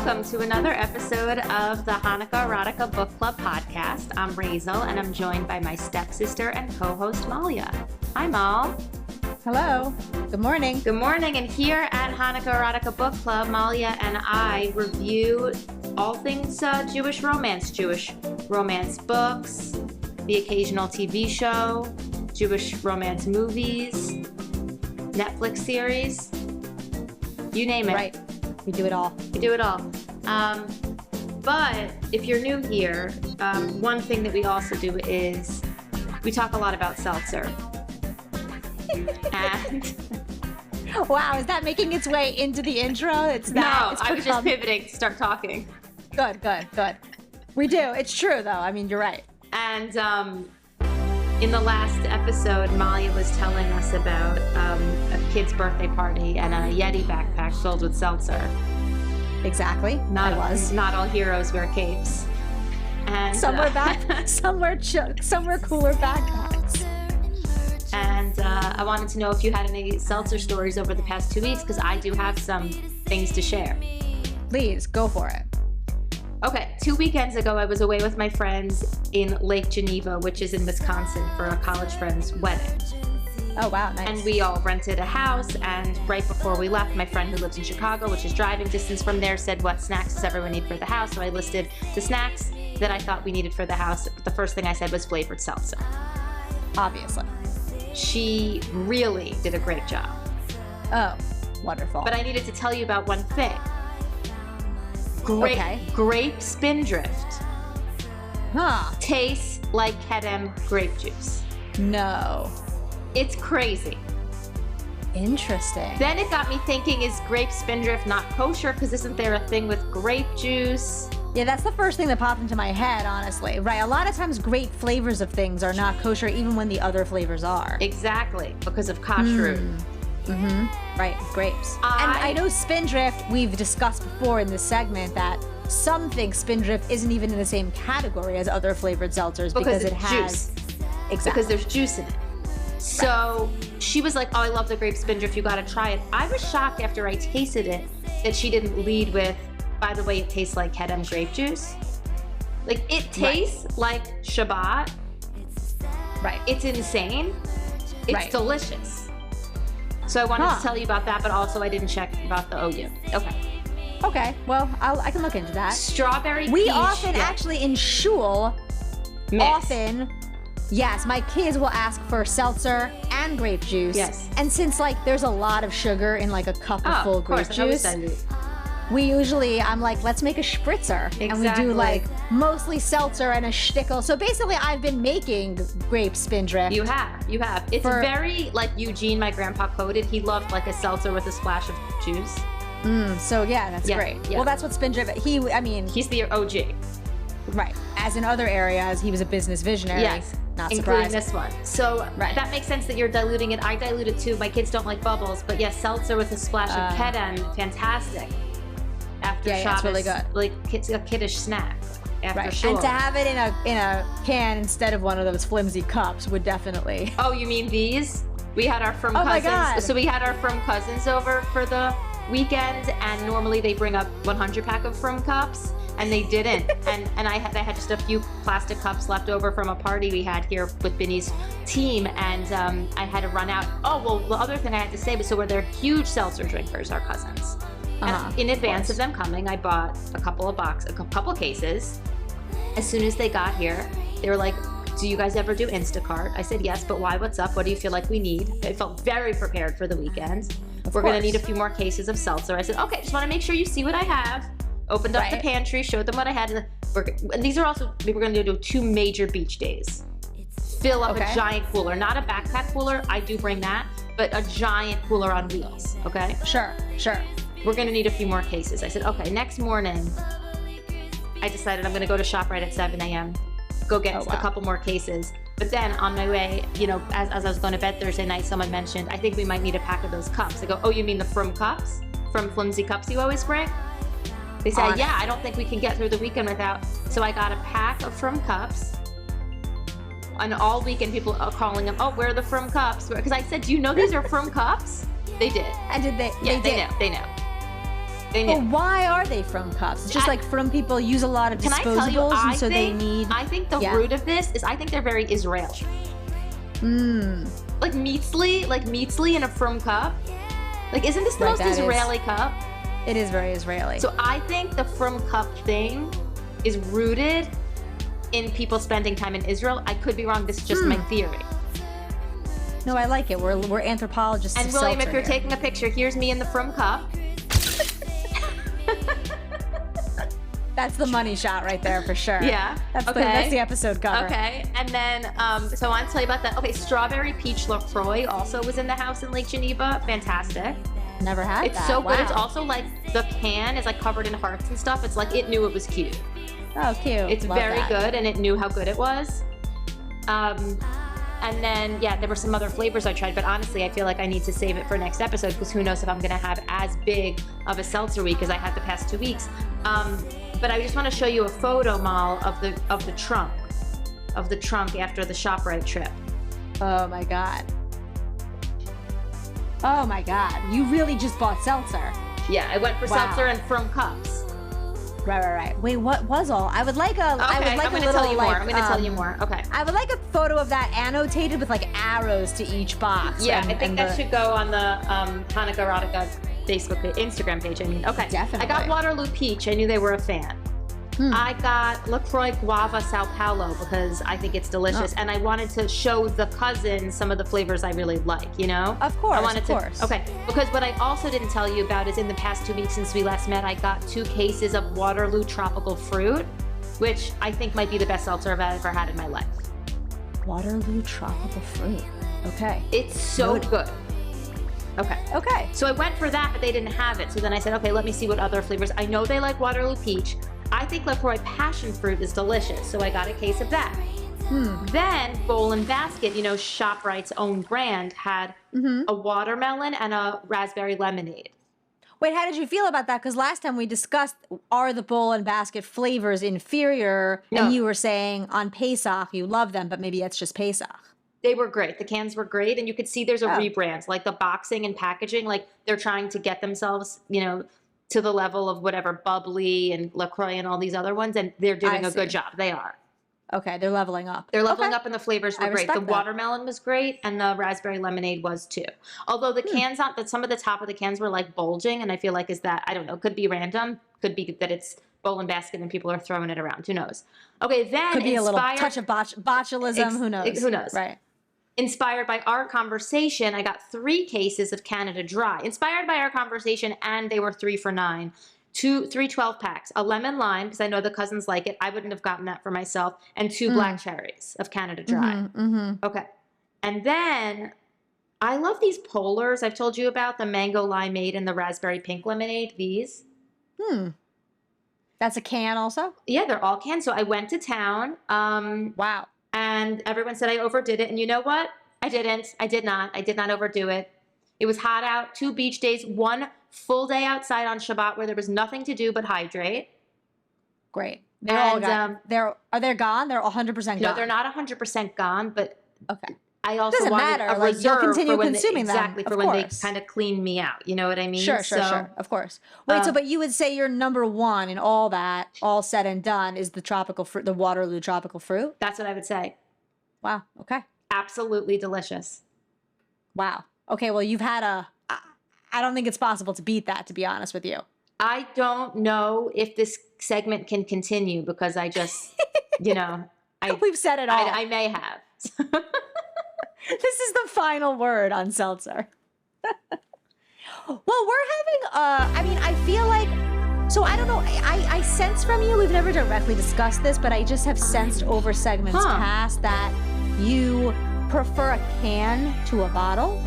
Welcome to another episode of the Hanukkah Erotica Book Club podcast. I'm Raizel, and I'm joined by my stepsister and co-host Malya. Hi, Mal. Hello. Good morning. Good morning. And here at Hanukkah Erotica Book Club, Malya and I review all things Jewish romance books, the occasional TV show, Jewish romance movies, Netflix series, you name it. Right. We do it all. We do it all. But if you're new here, one thing that we also do is we talk a lot about seltzer. And wow, is that making its way into the intro? I was just pivoting to start talking. Good. We do. It's true, though. I mean, you're right. And in the last episode, Malya was telling us about a kid's birthday party and a Yeti backpack filled with seltzer. Exactly. Not all heroes wear capes. And some wear cooler backpacks. And I wanted to know if you had any seltzer stories over the past 2 weeks, because I do have some things to share. Please, go for it. Okay, 2 weekends ago, I was away with my friends in Lake Geneva, which is in Wisconsin, for a college friend's wedding. Oh, wow, nice. And we all rented a house, and right before we left, my friend who lives in Chicago, which is driving distance from there, said, what snacks does everyone need for the house? So I listed the snacks that I thought we needed for the house. The first thing I said was flavored seltzer. Obviously. She really did a great job. Oh, wonderful. But I needed to tell you about one thing. Grape Spindrift. Huh. Tastes like Kedem grape juice. No. It's crazy. Interesting. Then it got me thinking, is grape Spindrift not kosher? Because isn't there a thing with grape juice? Yeah, that's the first thing that popped into my head, honestly. Right, a lot of times grape flavors of things are not kosher even when the other flavors are. Exactly, because of kashrut. Right, grapes. And I know Spindrift, we've discussed before in this segment that some think Spindrift isn't even in the same category as other flavored seltzers because it has juice. Exactly. Because there's juice in it. So she was like, oh, I love the grape Spindrift, you gotta try it. I was shocked after I tasted it that she didn't lead with, by the way, it tastes like Kedem grape juice. Like, it tastes like Shabbat. Right. It's insane. It's delicious. So I wanted to tell you about that, but also I didn't check about the OU. Okay. Well, I can look into that. Strawberry peach. We often actually in shul, yes, my kids will ask for seltzer and grape juice. Yes. And since there's a lot of sugar in a cup of full grape juice, we usually, I'm like, let's make a spritzer. Exactly. And we do mostly seltzer and a shtickle. So basically I've been making grape Spindrift. You have. It's very like Eugene, my grandpa quoted. He loved a seltzer with a splash of juice. So yeah, that's great. Yeah. Well, that's what Spindrift, he's the OG. Right. As in other areas, he was a business visionary. Yes. Not including surprising. this one. So that makes sense that you're diluting it. I dilute it too. My kids don't like bubbles, but yes, seltzer with a splash of Kedem, fantastic. After Shabbos, it's really good. It's a kiddish snack after shul. And to have it in a can instead of one of those flimsy cups would definitely. Oh, you mean these? We had our frum cousins. My God. So we had our frum cousins over for the weekend, and normally they bring up 100 pack of frum cups, and they didn't. and I had just a few plastic cups left over from a party we had here with Binny's team, and I had to run out. Oh, well, the other thing I had to say was, so they're huge seltzer drinkers, our cousins. And in advance of them coming, I bought a couple cases. As soon as they got here, they were like, do you guys ever do Instacart? I said, yes, but why? What's up? What do you feel like we need? I felt very prepared for the weekend. We're going to need a few more cases of seltzer. I said, okay, just want to make sure you see what I have. Opened up the pantry, showed them what I had. And these are also, we were going to do 2 major beach days. Fill up a giant cooler, not a backpack cooler. I do bring that, but a giant cooler on wheels, okay? Sure. We're going to need a few more cases. I said, okay, next morning, I decided I'm going to go to ShopRite at 7 a.m., go get a couple more cases. But then on my way, as I was going to bed Thursday night, someone mentioned, I think we might need a pack of those cups. I go, oh, you mean the frum cups? From flimsy cups you always bring? They said, I don't think we can get through the weekend without. So I got a pack of frum cups. And all weekend people are calling them, oh, where are the frum cups? Because I said, do you know these are frum cups? They did. And did they? Yeah, they know. They knew. But why are they from cups? It's just like from people use a lot of Can I disposables, tell you, and so they need. I think the root of this is I think they're very Israeli. Like meatsly in a from cup. Like, isn't this the most Israeli cup? It is very Israeli. So I think the from cup thing is rooted in people spending time in Israel. I could be wrong. This is just my theory. No, I like it. We're anthropologists. And William, if you're taking a picture, here's me in the from cup. That's the money shot right there for sure. Yeah. That's the episode cover. Okay. And then, so I want to tell you about that. Okay, Strawberry Peach LaCroix also was in the house in Lake Geneva. Fantastic. Never had It's that. so good. Wow. It's also like the can is like covered in hearts and stuff. It's like it knew it was cute. Oh, cute. It's Love very that. good, and it knew how good it was. And then, yeah, there were some other flavors I tried, but honestly, I feel like I need to save it for next episode because who knows if I'm going to have as big of a seltzer week as I had the past 2 weeks. But I just want to show you a photo, Mal, of the trunk after the ShopRite trip. Oh my god. Oh my god. You really just bought seltzer. Yeah, I went for seltzer and from cups. Right. Wait, what was all? I would like a. Okay, I would like I'm going a to little. tell you more. I'm going to tell you more. Okay. I would like a photo of that annotated with like arrows to each box. Yeah, I think that should go on the Hanukkah Erotica Facebook page, Instagram page. I mean, okay. Definitely. I got Waterloo Peach. I knew they were a fan. I got LaCroix Guava Sao Paulo because I think it's delicious, and I wanted to show the cousins some of the flavors I really like, you know? Of course, I wanted of course. Okay, because what I also didn't tell you about is in the past 2 weeks since we last met, I got 2 cases of Waterloo Tropical Fruit, which I think might be the best seltzer I've ever had in my life. Waterloo Tropical Fruit. Okay. It's so good. Okay. So I went for that, but they didn't have it. So then I said, okay, let me see what other flavors. I know they like Waterloo Peach. I think LaCroix Passion Fruit is delicious, so I got a case of that. Then Bowl and Basket, you know, ShopRite's own brand, had a watermelon and a raspberry lemonade. Wait, how did you feel about that? Because last time we discussed, are the Bowl and Basket flavors inferior? No. And you were saying on Pesach you love them, but maybe that's just Pesach. They were great. The cans were great, and you could see there's a rebrand. Like the boxing and packaging, like they're trying to get themselves, you know, to the level of whatever Bubbly and LaCroix and all these other ones, and they're doing a good job. They are. Okay, they're leveling up. They're leveling up, and the flavors were great. The that. watermelon was great, and the raspberry lemonade was too. Although the cans, some of the top of the cans were like bulging, and I feel like I don't know, could be random, could be that it's Bowl and Basket and people are throwing it around. Who knows? Okay, then Could be a little touch of botulism. Who knows? Who knows? Right. Inspired by our conversation, I got 3 cases of Canada Dry. Inspired by our conversation, and they were 3 for $9. 3 12-packs, a lemon lime, because I know the cousins like it. I wouldn't have gotten that for myself. And 2 black cherries of Canada Dry. Okay. And then I love these polars I've told you about, the mango limeade and the raspberry pink lemonade, these. That's a can also? Yeah, they're all canned. So I went to town. Wow. And everyone said I overdid it. And you know what? I didn't. I did not. I did not overdo it. It was hot out, 2 beach days, 1 full day outside on Shabbat where there was nothing to do but hydrate. Great. They're all gone. Are they gone? They're 100% gone. No, they're not 100% gone, but okay. I also Doesn't wanted matter. a Like, reserve you'll continue for when consuming them. Exactly, for of when they course. kind of clean me out. You know what I mean? Sure. Of course. Wait, but you would say your number 1 in all that, all said and done, is the tropical fruit, the Waterloo tropical fruit? That's what I would say. Wow. Okay. Absolutely delicious. Wow. Okay, well, you've had I don't think it's possible to beat that, to be honest with you. I don't know if this segment can continue because I just, you know. We've said it all. I may have. This is the final word on seltzer. Well, we're having, I feel like, so I don't know, I sense from you, we've never directly discussed this, but I just have sensed over segments past that you prefer a can to a bottle.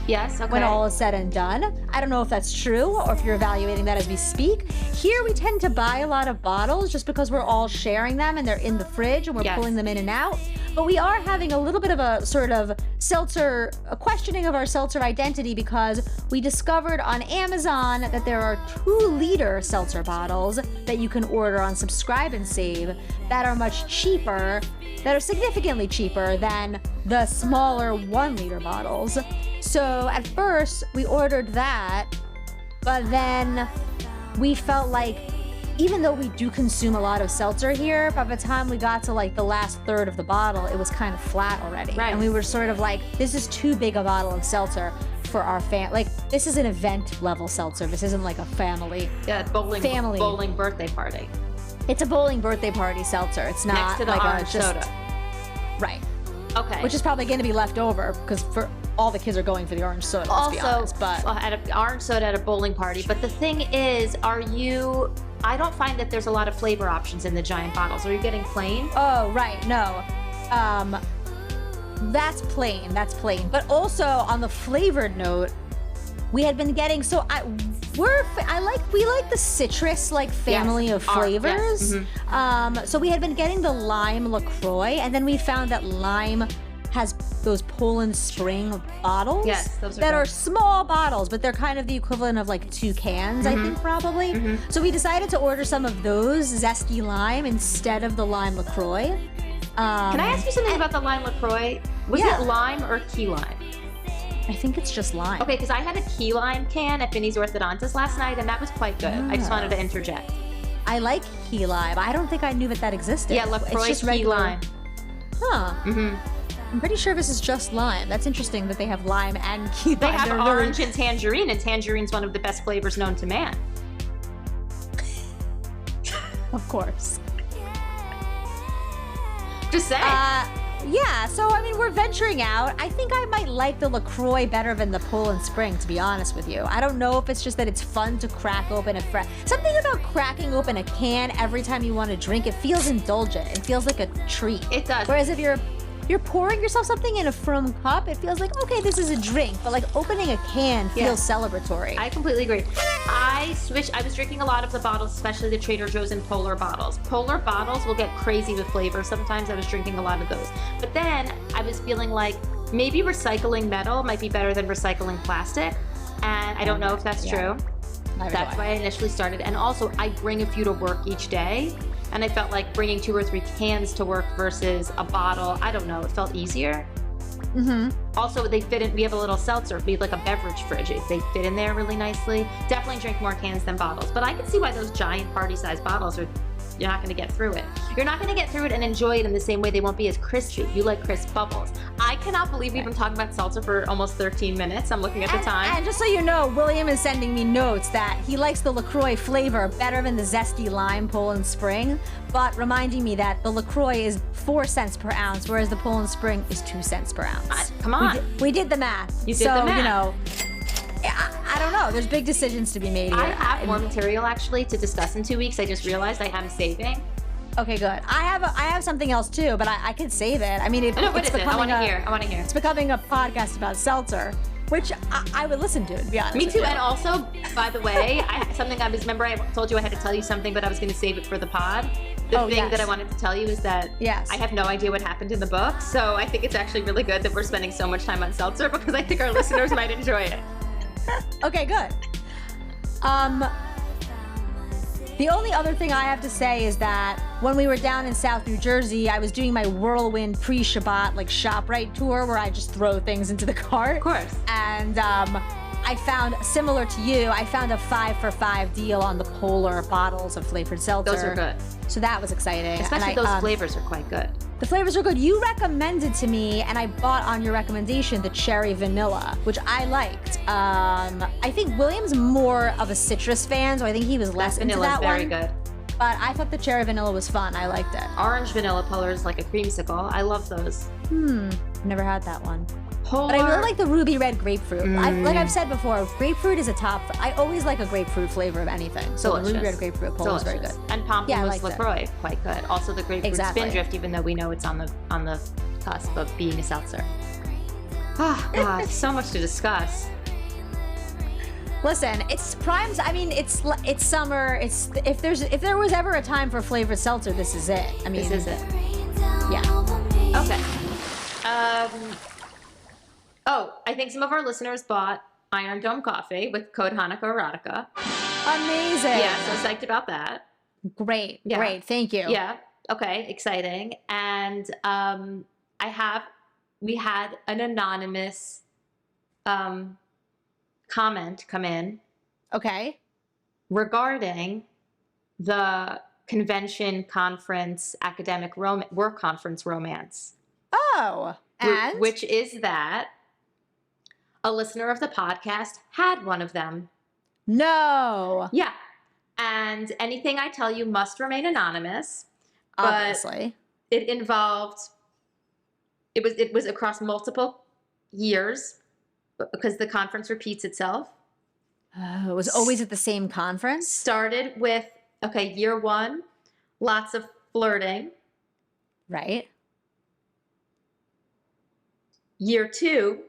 Yes, okay. When all is said and done. I don't know if that's true or if you're evaluating that as we speak. Here we tend to buy a lot of bottles just because we're all sharing them and they're in the fridge and we're pulling them in and out. But we are having a little bit of a sort of a questioning of our seltzer identity because we discovered on Amazon that there are 2-liter seltzer bottles that you can order on Subscribe and Save that are much cheaper, that are significantly cheaper than the smaller 1-liter bottles. So at first we ordered that, but then we felt like, even though we do consume a lot of seltzer here, by the time we got to like the last third of the bottle, it was kind of flat already. Right. And we were sort of like, this is too big a bottle of seltzer for our like, this is an event level seltzer. This isn't like a family. Yeah, bowling birthday party. It's a bowling birthday party seltzer. It's not next to the like orange soda. Right. Okay. Which is probably going to be left over because for all the kids are going for the orange soda. Let's be honest, but at an orange soda at a bowling party. But the thing is, I don't find that there's a lot of flavor options in the giant bottles. Are you getting plain? Oh, right. No. That's plain. But also on the flavored note, we had been getting we like the citrus like family of flavors. Yes. Mm-hmm. So we had been getting the lime LaCroix, and then we found that lime has those Poland Spring bottles. Yes, those are small bottles, but they're kind of the equivalent of like 2 cans, I think probably. So we decided to order some of those zesty lime instead of the lime LaCroix. Can I ask you something about the lime LaCroix? Was it lime or key lime? I think it's just lime. Okay, because I had a key lime can at Vinny's Orthodontist last night, and that was quite good. I just wanted to interject. I like key lime. I don't think I knew that existed. Yeah, LaCroix it's just key regular lime. Huh. Mm-hmm. I'm pretty sure this is just lime. That's interesting that they have lime and key lime. They have orange and tangerine, and tangerine's one of the best flavors known to man. Of course. Just saying. Yeah, so I mean, we're venturing out. I think I might like the LaCroix better than the Poland Spring, to be honest with you. I don't know if it's just that it's fun to crack open something about cracking open a can every time you want to drink. It feels indulgent. It feels like a treat. It does. Whereas if you're pouring yourself something in a firm cup, it feels like, okay, this is a drink, but like opening a can feels celebratory. I completely agree. I was drinking a lot of the bottles, especially the Trader Joe's and Polar bottles. Polar bottles will get crazy with flavor. Sometimes I was drinking a lot of those. But then I was feeling like maybe recycling metal might be better than recycling plastic. And I don't know if that's true. That's why I initially started. And also, I bring a few to work each day. And I felt like bringing 2 or 3 cans to work versus a bottle, I don't know, it felt easier. Also, they fit in, we have a little seltzer, we have like a beverage fridge. They fit in there really nicely. Definitely drink more cans than bottles. But I can see why those giant party-sized bottles you're not going to get through it. You're not going to get through it and enjoy it in the same way. They won't be as crispy. You like crisp bubbles. I cannot believe we've been talking about seltzer for almost 13 minutes. I'm looking at the time. And just so you know, William is sending me notes that he likes the LaCroix flavor better than the zesty lime Poland Spring, but reminding me that the LaCroix is 4 cents per ounce, whereas the Poland Spring is 2 cents per ounce. Come on. We did the math. You did the math. You know, I don't know. There's big decisions to be made here. I have more material actually to discuss in 2 weeks. I just realized I am saving. Okay, good. I have something else too, but I could save it. I mean, what is it? I want to hear. It's becoming a podcast about seltzer, which I would listen to be honest. Me too. And also, by the way, I told you I had to tell you something, but I was going to save it for the pod. The thing that I wanted to tell you is that I have no idea what happened in the book, so I think it's actually really good that we're spending so much time on seltzer because I think our listeners might enjoy it. Okay, good. The only other thing I have to say is that when we were down in South New Jersey, I was doing my whirlwind pre-Shabbat like ShopRite tour where I just throw things into the cart. Of course. And I found, similar to you, I found a 5 for $5 deal on the Polar bottles of flavored seltzer. Those are good. So that was exciting. Especially those flavors are quite good. The flavors are good. You recommended to me, and I bought on your recommendation, the cherry vanilla, which I liked. I think William's more of a citrus fan, so I think he was less into that one. Vanilla's very good. But I thought the cherry vanilla was fun. I liked it. Orange vanilla Polar is like a creamsicle. I love those. Never had that one. Polar. But I really like the ruby red grapefruit. Like I've said before, grapefruit is a top. I always like a grapefruit flavor of anything. So delicious. the ruby red grapefruit Polar is very good. And Pamplemousse LaCroix, quite good. Also the grapefruit Spindrift, even though we know it's on the cusp of being a seltzer. Oh God, so much to discuss. Listen, it's primes. I mean, it's summer. If there was ever a time for flavored seltzer, this is it. I mean, this is it. Yeah. Okay. I think some of our listeners bought Iron Dome coffee with code Hanukkah Erotica. Amazing. Yeah, so psyched about that. Great. Thank you. Yeah. Okay. Exciting. And we had an anonymous comment come in. Okay. regarding the convention conference academic work conference romance. Oh, and? Which is that a listener of the podcast had one of them. No. Yeah. And anything I tell you must remain anonymous. Obviously. But it involved, it was across multiple years because the conference repeats itself. Oh, it was always at the same conference? Started with, year 1, lots of flirting. Right. Year 2.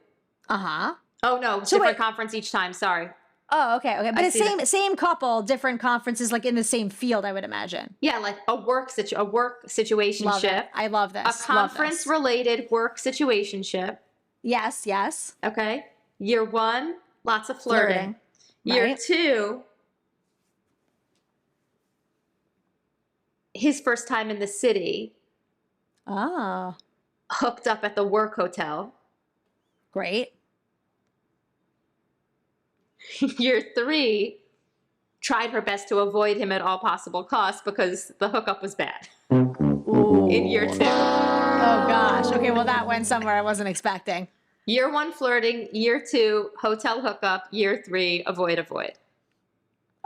Uh-huh. Oh, no, different conference each time, sorry. Oh, okay. But it's same couple, different conferences, like in the same field, I would imagine. Yeah, like a work situationship. I love this. A conference-related work situationship. Yes. Okay. Year 1, lots of flirting. Year 2, his first time in the city. Oh. Hooked up at the work hotel. Great. Year 3, tried her best to avoid him at all possible costs because the hookup was bad. Ooh. In year 2. Oh, gosh. Okay, well, that went somewhere I wasn't expecting. Year 1, flirting. Year 2, hotel hookup. Year 3, avoid.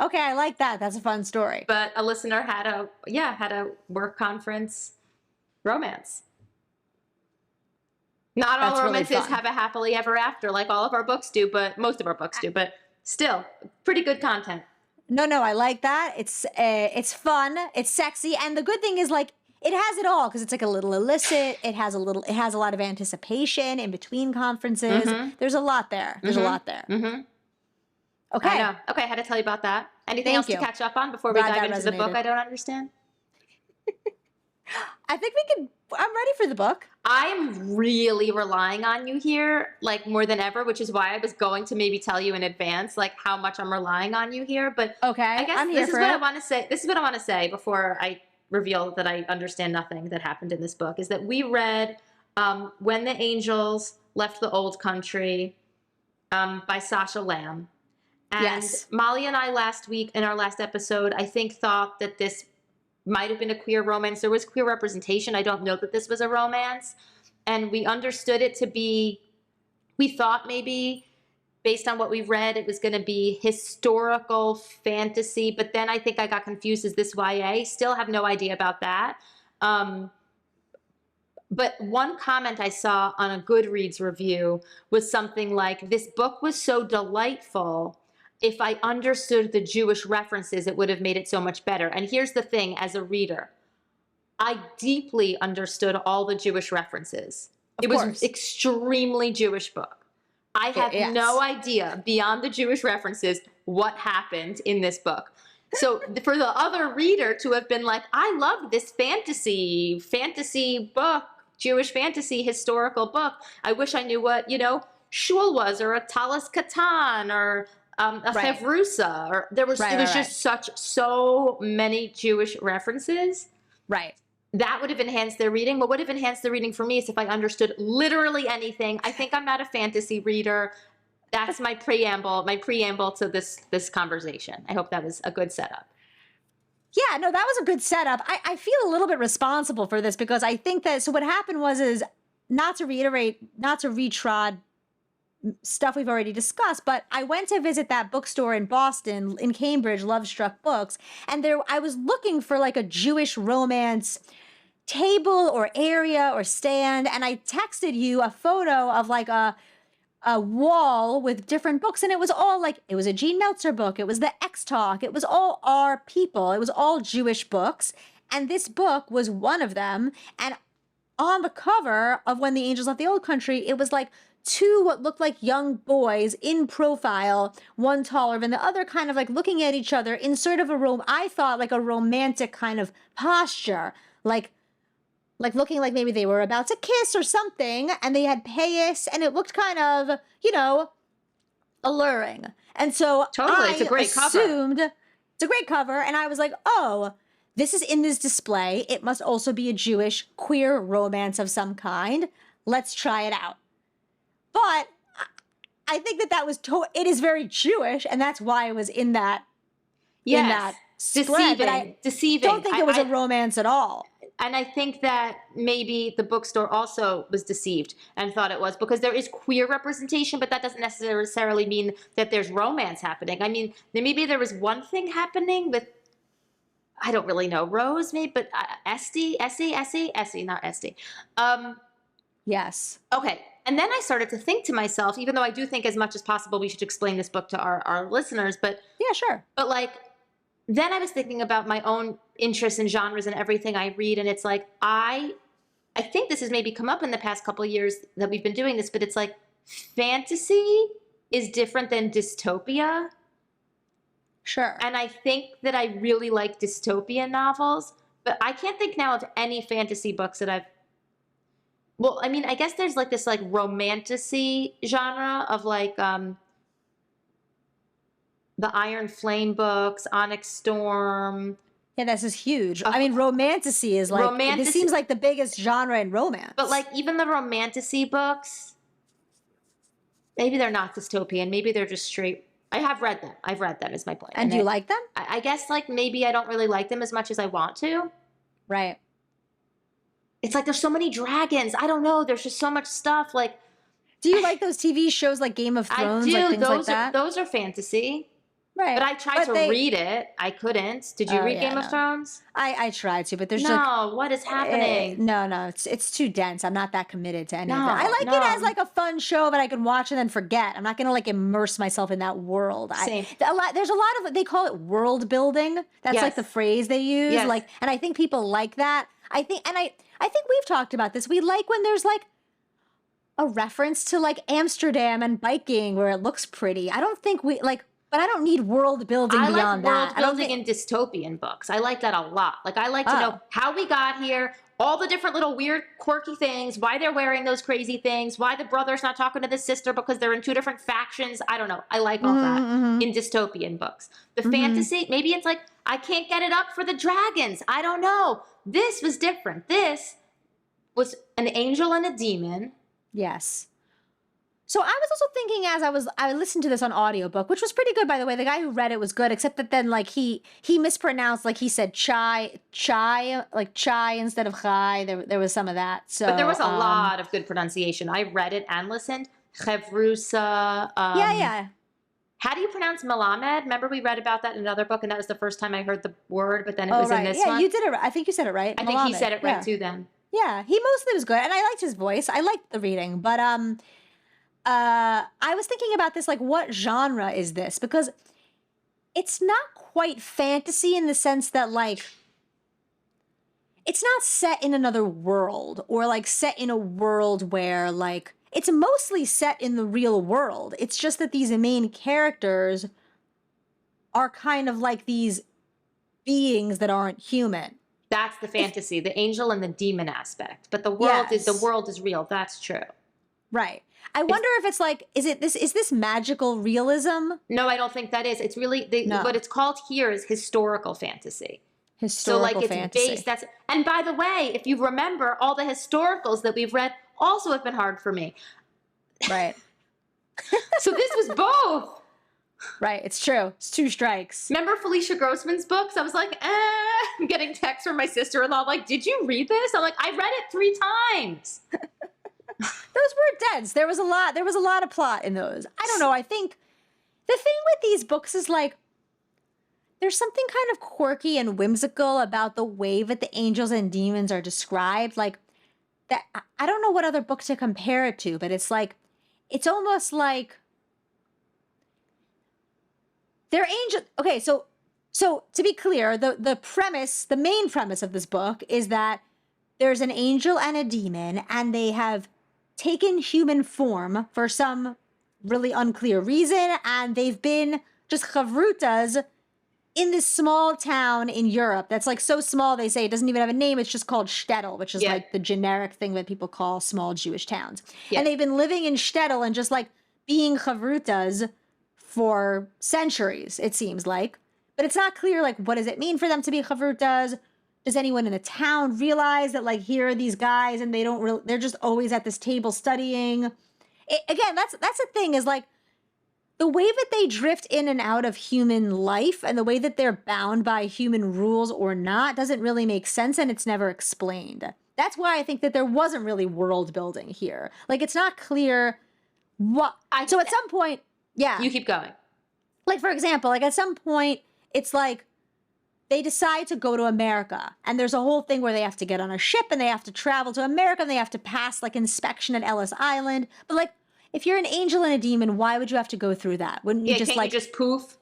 Okay, I like that. That's a fun story. But a listener had a work conference romance. Not all romances have a happily ever after like all of our books do, but most of our books do. But still, pretty good content. No, I like that. It's fun. It's sexy, and the good thing is like it has it all because it's like a little illicit. It has a lot of anticipation in between conferences. Mm-hmm. There's a lot there. Mm-hmm. Okay. I know. Okay, I had to tell you about that. Anything else to catch up on before we dive into the book I don't understand? I think I'm ready for the book. I'm really relying on you here, like more than ever, which is why I was going to maybe tell you in advance, like how much I'm relying on you here. But okay, I guess this is what I want to say. This is what I want to say before I reveal that I understand nothing that happened in this book. Is that we read "When the Angels Left the Old Country" by Sacha Lamb. And yes. Malya and I last week in our last episode, I think thought that this might have been a queer romance. There was queer representation. I don't know that this was a romance. And we understood it to be, we thought maybe based on what we read, it was going to be historical fantasy. But then I think I got confused. Is this YA? Still have no idea about that. But one comment I saw on a Goodreads review was something like, this book was so delightful. If I understood the Jewish references, it would have made it so much better. And here's the thing, as a reader, I deeply understood all the Jewish references. It was an extremely Jewish book. I have no idea, beyond the Jewish references, what happened in this book. So for the other reader to have been like, I love this fantasy book, Jewish fantasy historical book. I wish I knew what, shul was, or a talis katan, or a Fevrusa, or there was just so many Jewish references. Right. That would have enhanced their reading. What would have enhanced the reading for me is if I understood literally anything. I think I'm not a fantasy reader. That's my preamble to this conversation. I hope that was a good setup. Yeah, no, that was a good setup. I feel a little bit responsible for this because I think that, so what happened is not to retrod stuff we've already discussed, but I went to visit that bookstore in Boston, in Cambridge, Love Struck Books, and I was looking for like a Jewish romance table or area or stand, and I texted you a photo of like a wall with different books, and it was all like, it was a Gene Meltzer book, it was the X-Talk, it was all our people, it was all Jewish books, and this book was one of them, and on the cover of When the Angels Left the Old Country, it was like two what looked like young boys in profile, one taller than the other, kind of like looking at each other in sort of I thought like a romantic kind of posture, like looking like maybe they were about to kiss or something, and they had payas, and it looked kind of, alluring. And so it's a great cover. It's a great cover, and I was like, oh, this is in this display. It must also be a Jewish queer romance of some kind. Let's try it out. But I think that was it is very Jewish, and that's why it was in that in that spread. But I don't think it was a romance at all. And I think that maybe the bookstore also was deceived and thought it was, because there is queer representation, but that doesn't necessarily mean that there's romance happening. I mean, maybe there was one thing happening with, I don't really know, Rose maybe, but Esty, not Esty. Yes. Okay. And then I started to think to myself, even though I do think as much as possible we should explain this book to our listeners, but yeah, sure. But like, then I was thinking about my own interests and genres and everything I read, and it's like I think this has maybe come up in the past couple of years that we've been doing this, but it's like fantasy is different than dystopia. Sure. And I think that I really like dystopian novels, but I can't think now of any fantasy books that I've. Well, I mean, I guess there's like this like romantasy genre of like the Iron Flame books, Onyx Storm. Yeah, this is huge. I mean, romantasy is like, this seems like the biggest genre in romance. But like even the romantasy books, maybe they're not dystopian. Maybe they're just straight. I have read them. I've read them is my point. And do you like them? I guess like maybe I don't really like them as much as I want to. Right. It's like there's so many dragons. I don't know. There's just so much stuff. Like, do you like those TV shows like Game of Thrones? I do. Like things like that? Those are fantasy. Right. But I tried to read it. I couldn't. Did you read Game of Thrones? I tried to, but there's what is happening? No, it's too dense. I'm not that committed to any of it. I like it as like a fun show that I can watch and then forget. I'm not gonna like immerse myself in that world. Same. There's a lot of, they call it world building. That's like the phrase they use. Yes. Like, and I think people like that. I think we've talked about this. We like when there's like a reference to like Amsterdam and biking where it looks pretty. I don't think we like. But I don't need world building beyond that. I like world building in dystopian books. I like that a lot. Like, I like to know how we got here, all the different little weird, quirky things, why they're wearing those crazy things, why the brother's not talking to the sister because they're in two different factions. I don't know. I like all that in dystopian books. The fantasy, maybe it's like, I can't get it up for the dragons. I don't know. This was different. This was an angel and a demon. Yes. So I was also thinking as I listened to this on audiobook, which was pretty good, by the way. The guy who read it was good, except that then like he mispronounced, like he said chai instead of chai. There was some of that. So, but there was a lot of good pronunciation. I read it and listened. Chevrusa. Yeah. How do you pronounce Melamed? Remember we read about that in another book, and that was the first time I heard the word, but then it was in this one. Yeah, you did it. I think you said it right. I think he said it right too then. Yeah, he mostly was good, and I liked his voice. I liked the reading, but I was thinking about this, like, what genre is this? Because it's not quite fantasy in the sense that, like, it's not set in another world or, like, set in a world where, like, it's mostly set in the real world. It's just that these main characters are kind of like these beings that aren't human. That's the fantasy, the angel and the demon aspect. But the world is real. That's true. Right. I wonder if it's like, is this magical realism? No, I don't think that is. It's really, what it's called here is historical fantasy. Historical fantasy. Based, and by the way, if you remember, all the historicals that we've read also have been hard for me. Right. So this was both. Right, it's true. It's two strikes. Remember Felicia Grossman's books? I was like, I'm getting texts from my sister-in-law like, did you read this? I'm like, I read it 3 times. Those were dense. There was a lot of plot in those. I don't know. I think the thing with these books is like, there's something kind of quirky and whimsical about the way that the angels and demons are described. Like that, I don't know what other book to compare it to, but it's like, it's almost like they're angels. Okay, so to be clear, the premise, the main premise of this book is that there's an angel and a demon, and they have taken human form for some really unclear reason, and they've been just chavrutas in this small town in Europe that's like so small they say it doesn't even have a name. It's just called shtetl, which is like the generic thing that people call small Jewish towns. And they've been living in shtetl and just like being chavrutas for centuries, it seems like. But it's not clear, like, what does it mean for them to be chavrutas? Does anyone in the town realize that, like, here are these guys and they're just always at this table studying? Again, that's the thing is, like, the way that they drift in and out of human life and the way that they're bound by human rules or not doesn't really make sense, and it's never explained. That's why I think that there wasn't really world building here. Like, it's not clear what. So at some point, yeah. You keep going. Like, for example, like at some point, it's like they decide to go to America, and there's a whole thing where they have to get on a ship and they have to travel to America and they have to pass like inspection at Ellis Island. But like, if you're an angel and a demon, why would you have to go through that? Wouldn't you just like you just poof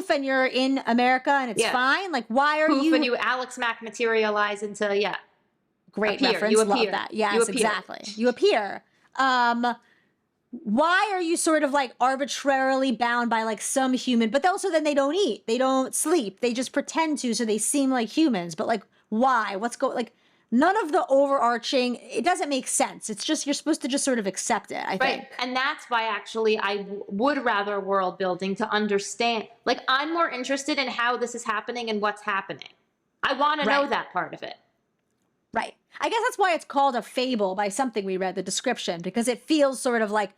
and you're in America and it's fine? Like, why are poof you? and you Alex Mack materialize into great appear. reference. You Love appear. that. Yes, You appear. exactly. You appear. Why are you sort of like arbitrarily bound by like some human, but also then they don't eat, they don't sleep, they just pretend to, so they seem like humans. But like, why? Like, none of the overarching, it doesn't make sense. It's just, you're supposed to just sort of accept it, I think. Right. And that's why actually I would rather world building to understand. Like, I'm more interested in how this is happening and what's happening. I want to know that part of it. Right. I guess that's why it's called a fable by something we read, the description, because it feels sort of like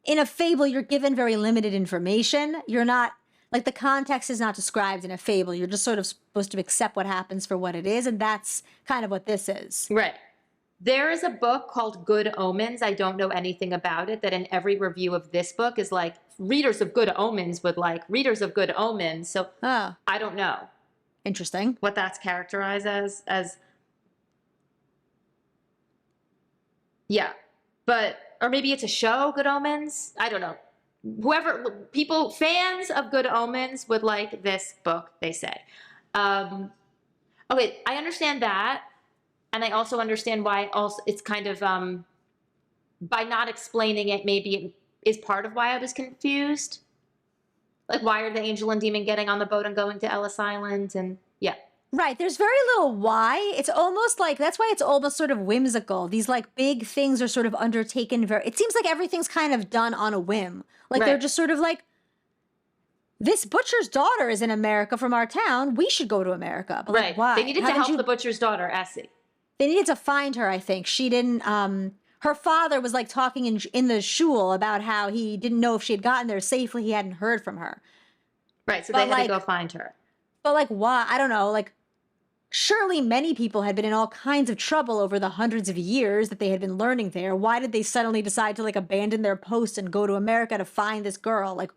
in a fable, you're given very limited information. You're not, like, the context is not described in a fable. You're just sort of supposed to accept what happens for what it is. And that's kind of what this is. Right. There is a book called Good Omens. I don't know anything about it, that in every review of this book is like, readers of Good Omens would like readers of Good Omens. So I don't know. Interesting. What that's characterized as. Yeah. But, or maybe it's a show, Good Omens. I don't know. Fans of Good Omens would like this book, they say. Okay, I understand that. And I also understand why it's kind of, by not explaining it, maybe it is part of why I was confused. Like, why are the angel and demon getting on the boat and going to Ellis Island? And yeah. Right. There's very little why. It's almost like, that's why it's almost sort of whimsical. These like big things are sort of undertaken it seems like everything's kind of done on a whim. Like they're just sort of like, this butcher's daughter is in America from our town. We should go to America. But like, why? They needed to help the butcher's daughter, Essie. They needed to find her, I think. She didn't, her father was like talking in the shul about how he didn't know if she had gotten there safely. He hadn't heard from her. Right. So they had to go find her. But like, why? I don't know. Like, surely many people had been in all kinds of trouble over the hundreds of years that they had been learning there. Why did they suddenly decide to like abandon their post and go to America to find this girl? Like,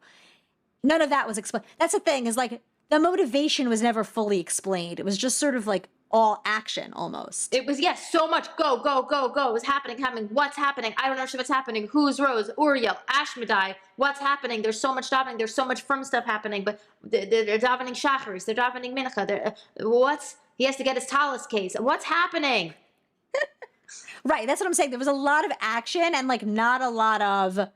none of that was explained. That's the thing, is like, the motivation was never fully explained. It was just sort of like all action almost. It was, yes, so much go, go, go, go. It was happening. What's happening? I don't know what's happening. Who's Rose? Uriel? Ashmedai? What's happening? There's so much davening. There's so much from stuff happening. But they're davening Shacharis. They're davening Mincha. He has to get his talus case. What's happening? Right. That's what I'm saying. There was a lot of action and like not a lot of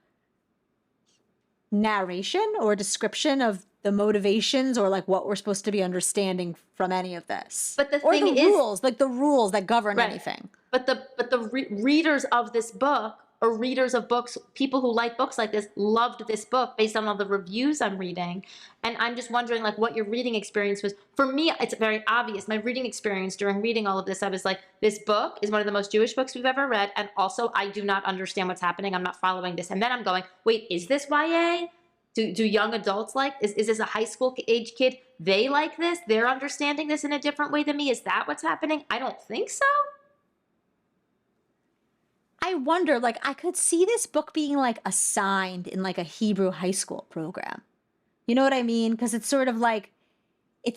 narration or description of the motivations or like what we're supposed to be understanding from any of this. But the thing is, rules, like the rules that govern anything. But the readers of this book, or readers of books, people who like books like this, loved this book based on all the reviews I'm reading. And I'm just wondering like what your reading experience was. For me, it's very obvious. My reading experience during reading all of this, I was like, this book is one of the most Jewish books we've ever read. And also, I do not understand what's happening. I'm not following this. And then I'm going, wait, is this YA? Do young adults like, is this a high school age kid? They like this? They're understanding this in a different way than me? Is that what's happening? I don't think so. I wonder, like, I could see this book being like assigned in like a Hebrew high school program. You know what I mean? Because it's sort of like,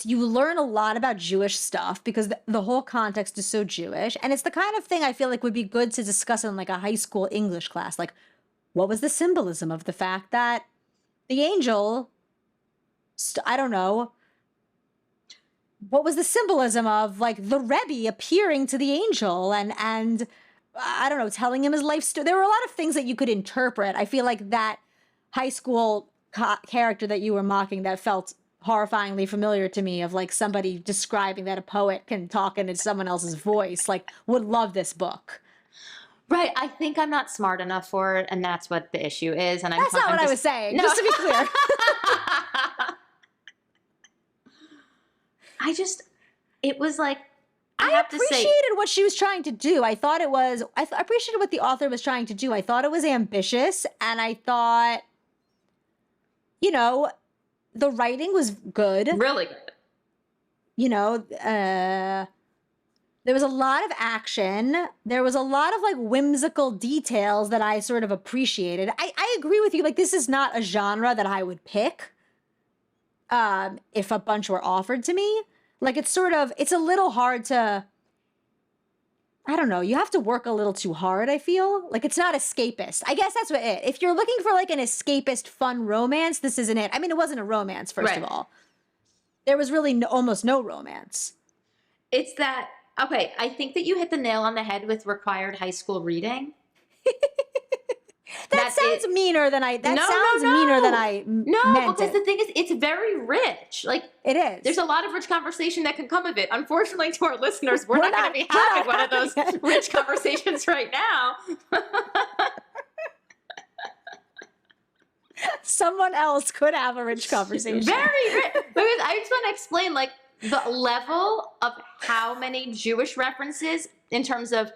you learn a lot about Jewish stuff because the whole context is so Jewish. And it's the kind of thing I feel like would be good to discuss in like a high school English class. Like, what was the symbolism of the fact that the angel, I don't know, what was the symbolism of like the Rebbe appearing to the angel and I don't know, telling him his life story. There were a lot of things that you could interpret. I feel like that high school character that you were mocking that felt horrifyingly familiar to me, of like somebody describing that a poet can talk in someone else's voice, like would love this book. Right. I think I'm not smart enough for it, and that's what the issue is. And that's not what I was saying, just to be clear. It was like, I appreciated what she was trying to do. I appreciated what the author was trying to do. I thought it was ambitious, and I thought you know, the writing was good. Really good. You know, there was a lot of action. There was a lot of like whimsical details that I sort of appreciated. I agree with you. Like, this is not a genre that I would pick if a bunch were offered to me. Like, it's a little hard to, I don't know, you have to work a little too hard, I feel. Like, it's not escapist. I guess that's what it. If you're looking for like an escapist fun romance, this isn't it. I mean, it wasn't a romance, first of all. There was really almost no romance. It's that, okay, I think that you hit the nail on the head with required high school reading. That sounds meaner than I. That sounds no. meaner than I meant because the thing is, it's very rich. Like, it is. There's a lot of rich conversation that can come of it. Unfortunately, to our listeners, we're not going to be having one of those rich conversations right now. Someone else could have a rich conversation. Very rich. Because I just want to explain, like, the level of how many Jewish references in terms of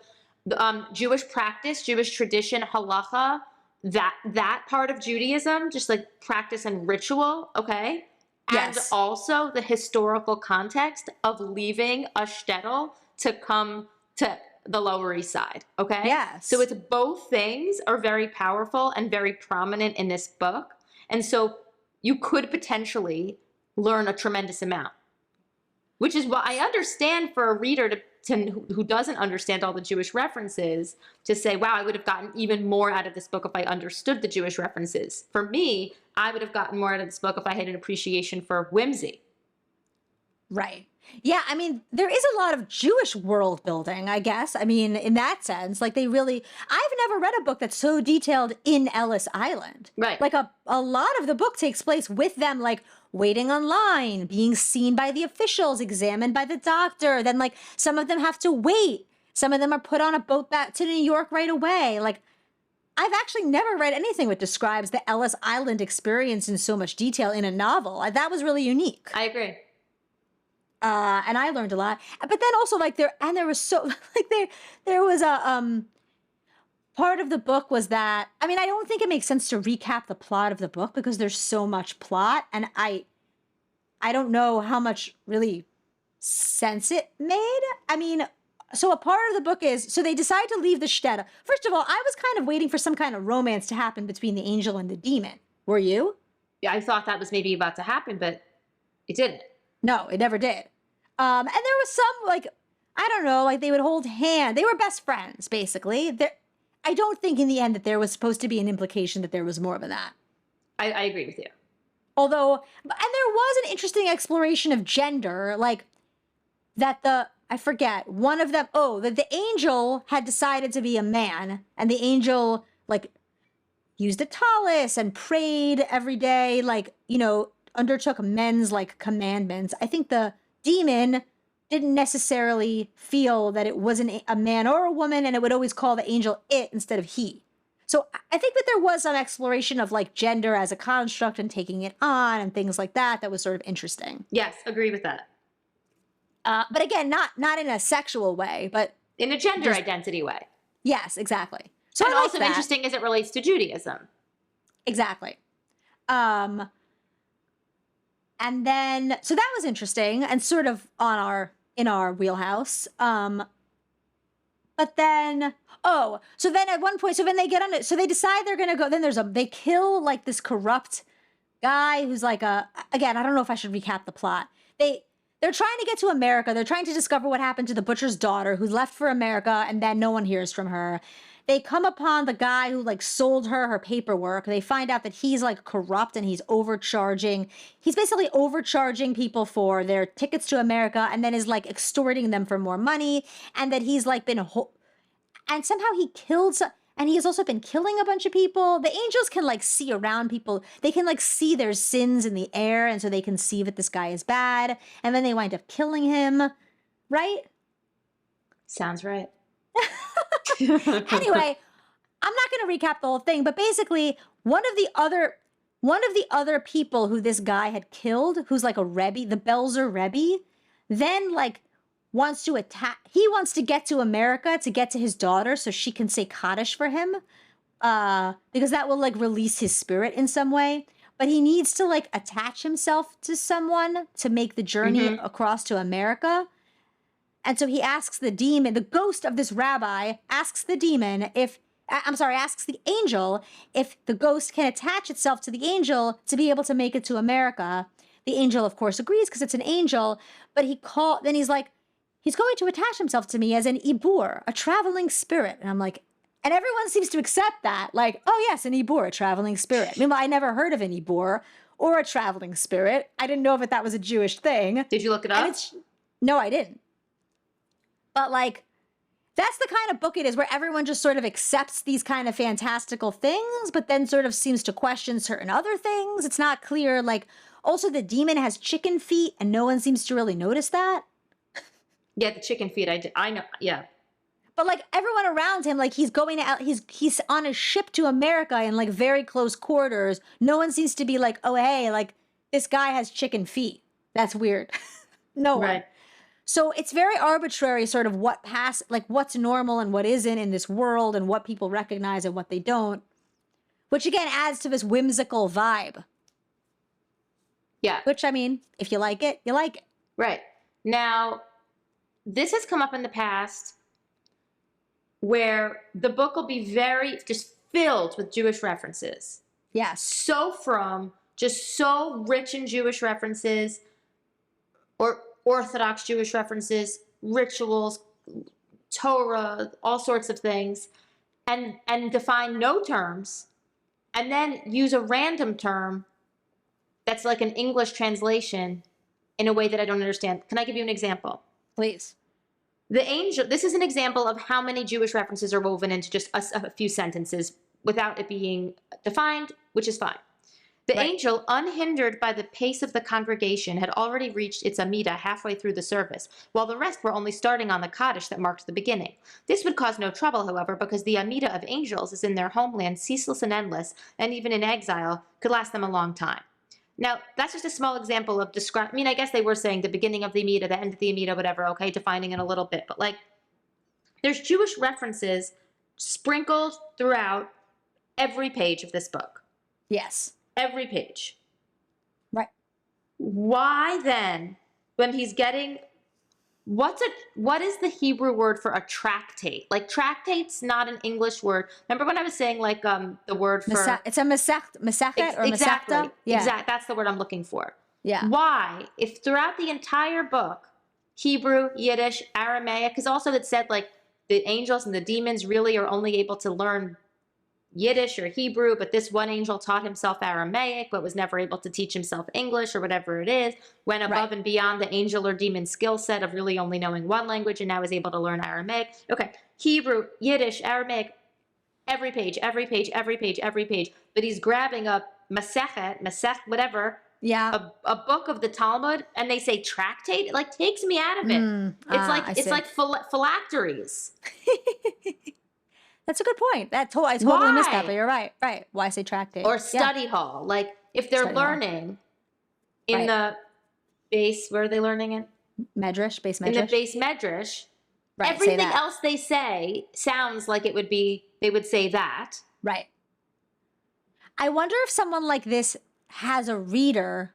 Jewish practice, Jewish tradition, halacha, that part of Judaism, just like practice and ritual, okay? Yes. And also the historical context of leaving a shtetl to come to the Lower East Side, okay? Yes. So it's both things are very powerful and very prominent in this book. And so you could potentially learn a tremendous amount, which is what I understand for a reader who doesn't understand all the Jewish references to say, wow, I would have gotten even more out of this book if I understood the Jewish references. For me, I would have gotten more out of this book if I had an appreciation for whimsy. Right. Yeah, I mean, there is a lot of Jewish world building, I guess. I mean, in that sense, like I've never read a book that's so detailed in Ellis Island. Right. Like a lot of the book takes place with them, like waiting online, being seen by the officials, examined by the doctor. Then like some of them have to wait. Some of them are put on a boat back to New York right away. Like, I've actually never read anything that describes the Ellis Island experience in so much detail in a novel. That was really unique. I agree. And I learned a lot. But then also like there was so like there was a part of the book was that, I mean, I don't think it makes sense to recap the plot of the book because there's so much plot, and I don't know how much really sense it made. I mean, so a part of the book is, so they decide to leave the shtetl. First of all, I was kind of waiting for some kind of romance to happen between the angel and the demon. Were you? Yeah, I thought that was maybe about to happen, but it didn't. No, it never did. And there was some, like, I don't know, like they would hold hands. They were best friends, basically. I don't think in the end that there was supposed to be an implication that there was more of that. I agree with you. Although, and there was an interesting exploration of gender, like that I forget, one of them, that the angel had decided to be a man, and the angel, like, used a tallis and prayed every day, like, you know, undertook men's, like, commandments. I think the demon didn't necessarily feel that it wasn't a man or a woman, and it would always call the angel it instead of he. So I think that there was some exploration of, like, gender as a construct and taking it on and things like that was sort of interesting. Yes, agree with that. But again, not in a sexual way, but in a gender identity way. Yes, exactly. So and also interesting as it relates to Judaism. Exactly. And then, so that was interesting and sort of in our wheelhouse. But then, so then at one point, so when they get on it, so they decide they're going to go, then they kill like this corrupt guy who's like again, I don't know if I should recap the plot. They're trying to get to America. They're trying to discover what happened to the butcher's daughter who's left for America, and then no one hears from her. They come upon the guy who like sold her paperwork. They find out that he's like corrupt and he's overcharging. He's basically overcharging people for their tickets to America and then is like extorting them for more money. And that he's like and somehow he killed and he has also been killing a bunch of people. The angels can like see around people. They can like see their sins in the air, and so they can see that this guy is bad. And then they wind up killing him, right? Sounds right. Anyway, I'm not going to recap the whole thing, but basically one of the other people who this guy had killed, who's like a Rebbe, the Belzer Rebbe, then like wants to attack. He wants to get to America to get to his daughter so she can say Kaddish for him, because that will like release his spirit in some way. but he needs to like attach himself to someone to make the journey across to America. And so he asks the demon, the ghost of this rabbi asks the demon asks the angel if the ghost can attach itself to the angel to be able to make it to America. The angel, of course, agrees because it's an angel, but then he's like, he's going to attach himself to me as an ibur, a traveling spirit. And I'm like, and everyone seems to accept that. Like, oh yes, an ibur, a traveling spirit. Meanwhile, I never heard of an ibur or a traveling spirit. I didn't know if that was a Jewish thing. Did you look it up? No, I didn't. But like, that's the kind of book it is where everyone just sort of accepts these kind of fantastical things, but then sort of seems to question certain other things. It's not clear. Like, also the demon has chicken feet and no one seems to really notice that. Yeah, the chicken feet. I know. Yeah. But like everyone around him, like he's going out, he's on a ship to America in like very close quarters. No one seems to be like, oh, hey, like this guy has chicken feet. That's weird. No one. Right. So it's very arbitrary sort of what's normal and what isn't in this world and what people recognize and what they don't, which again adds to this whimsical vibe. Yeah. Which, I mean, if you like it, you like it. Right. Now, this has come up in the past where the book will be very just filled with Jewish references. Yes. So rich in Jewish references or Orthodox Jewish references, rituals, Torah, all sorts of things, and define no terms, and then use a random term that's like an English translation in a way that I don't understand. Can I give you an example? Please. This is an example of how many Jewish references are woven into just a few sentences without it being defined, which is fine. The angel, unhindered by the pace of the congregation, had already reached its Amida halfway through the service, while the rest were only starting on the Kaddish that marked the beginning. This would cause no trouble, however, because the Amida of angels is in their homeland, ceaseless and endless, and even in exile, could last them a long time. Now, that's just a small example of I guess they were saying the beginning of the Amida, the end of the Amida, whatever, okay, defining it a little bit. But, like, there's Jewish references sprinkled throughout every page of this book. Yes. Every page. Right. Why then, when he's getting, what is the Hebrew word for a tractate? Like, tractate's not an English word. Remember when I was saying, like, the word for... It's a masechet or exactly, masechta? Yeah. Exactly. That's the word I'm looking for. Yeah. Why, if throughout the entire book, Hebrew, Yiddish, Aramaic, because also it said, like, the angels and the demons really are only able to learn Yiddish or Hebrew, but this one angel taught himself Aramaic, but was never able to teach himself English or whatever it is, went above and beyond the angel or demon skill set of really only knowing one language and now is able to learn Aramaic. Okay, Hebrew, Yiddish, Aramaic, every page, every page, every page, every page. But he's grabbing up Masech, whatever, a book of the Talmud, and they say tractate. It like takes me out of it. It's like phylacteries. That's a good point. I totally missed that, but you're right. Right. Why say tractate? Or study hall. Like, if they're learning in the base, where are they learning in? Medrash, base medrash. In the base medrash, everything else they say sounds like they would say that. Right. I wonder if someone like this has a reader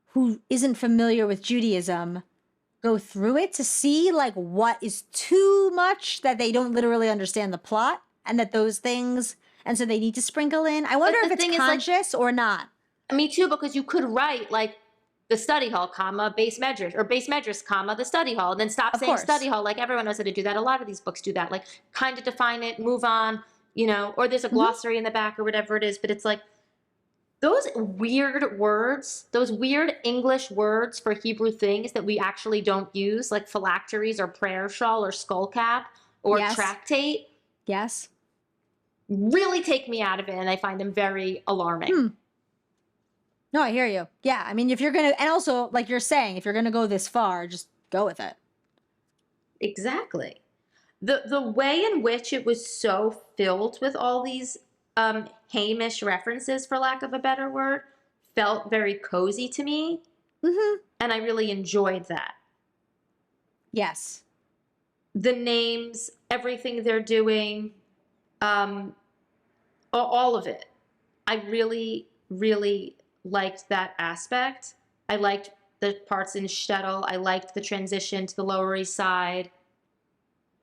who isn't familiar with Judaism go through it to see like what is too much that they don't literally understand the plot and that those things, and so they need to sprinkle in. I wonder if it's conscious or not. Me too, because you could write like the study hall, comma, base medrash, or base medrash, comma, the study hall, and then stop saying study hall. Like everyone knows how to do that. A lot of these books do that. Like kind of define it, move on, or there's a glossary in the back or whatever it is, but it's like, those weird words, those weird English words for Hebrew things that we actually don't use, like phylacteries or prayer shawl or skullcap or tractate. Yes. Really take me out of it, and I find them very alarming. No, I hear you. Yeah, I mean, if you're going to, and also, like you're saying, if you're going to go this far, just go with it. Exactly. The way in which it was so filled with all these Hamish references, for lack of a better word, felt very cozy to me. And I really enjoyed that. Yes. The names, everything they're doing, all of it. I really, really liked that aspect. I liked the parts in Shtetl. I liked the transition to the Lower East Side,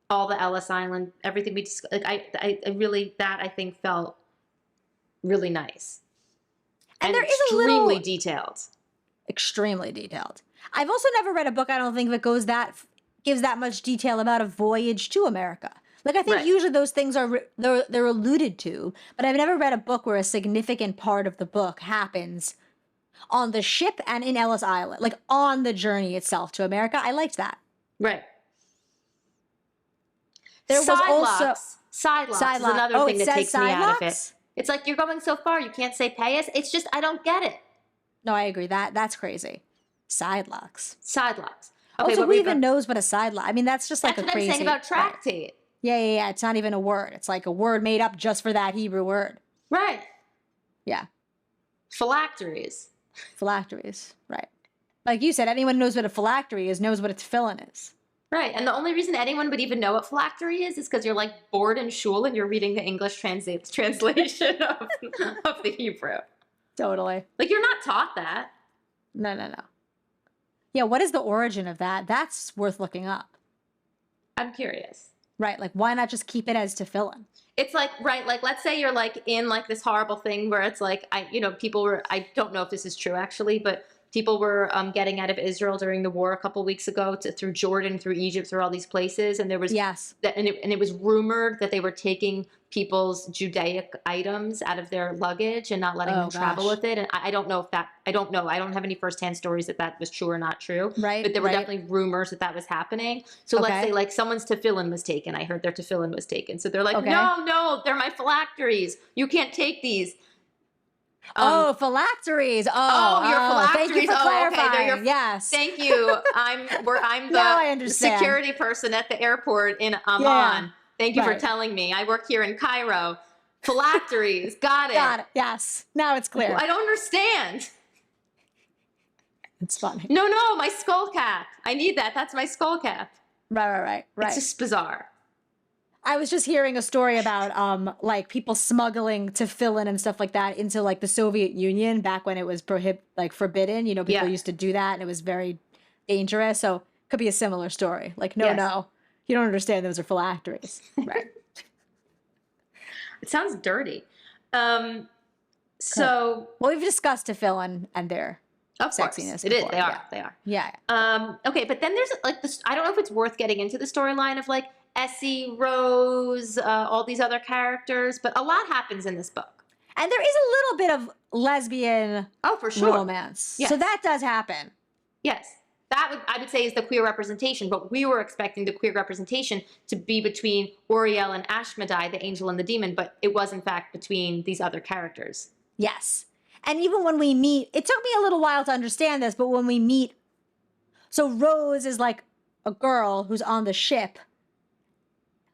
all the Ellis Island, everything we discussed. Like I really, that I think felt really nice. And there is a extremely little detailed. Extremely detailed. I've also never read a book, I don't think, that gives that much detail about a voyage to America. Like, I think usually those things are they're alluded to, but I've never read a book where a significant part of the book happens on the ship and in Ellis Island, like on the journey itself to America. I liked that. Right. There was also side locks is another thing that takes me out of it. locks? It's like, you're going so far, you can't say pay us. It's just, I don't get it. No, I agree. That's crazy. Side locks. Side locks. Okay, Also, who even knows what a side lock? I mean, that's just like that's a what crazy. I'm saying about tractate. Right. Yeah. It's not even a word. It's like a word made up just for that Hebrew word. Right. Yeah. Phylacteries. Phylacteries. Right. Like you said, anyone who knows what a phylactery is knows what a tefillin is. Right. And the only reason anyone would even know what phylactery is because you're like bored in shul and you're reading the English translation of the Hebrew. Totally. Like, you're not taught that. No. Yeah, what is the origin of that? That's worth looking up. I'm curious. Right, like why not just keep it as tefillin? It's like, right, like let's say you're like in like this horrible thing where it's like, people were, I don't know if this is true actually, but people were getting out of Israel during the war a couple weeks ago through Jordan, through Egypt, through all these places. And there was, and it was rumored that they were taking people's Judaic items out of their luggage and not letting them travel with it. And I don't know if that, I don't know. I don't have any firsthand stories that was true or not true. Right. But there were definitely rumors that was happening. So let's say like someone's tefillin was taken. I heard their tefillin was taken. So they're like, no, they're my phylacteries. You can't take these. Phylacteries. Your phylacteries. Thank you for clarifying. Okay, yes. Thank you. I'm the security person at the airport in Amman. Yeah. Thank you for telling me. I work here in Cairo. Phylacteries. Got it. Got it. Yes. Now it's clear. I don't understand. It's funny. No, my skull cap. I need that. That's my skull cap. Right. It's just bizarre. I was just hearing a story about like people smuggling tefillin and stuff like that into like the Soviet Union back when it was forbidden. You know, people used to do that and it was very dangerous. So it could be a similar story. Like, no, you don't understand. Those are phylacteries. Right. It sounds dirty. So well, we've discussed tefillin and their sexiness. It before. is. They are. Yeah. Okay, but then there's like this. I don't know if it's worth getting into the storyline of like Essie, Rose, all these other characters, but a lot happens in this book. And there is a little bit of lesbian for sure. romance. Yes. So that does happen. Yes. That I would say is the queer representation, but we were expecting the queer representation to be between Uriel and Ashmedai, the angel and the demon, but it was in fact between these other characters. Yes. And even when we meet, it took me a little while to understand this, but when we meet, so Rose is like a girl who's on the ship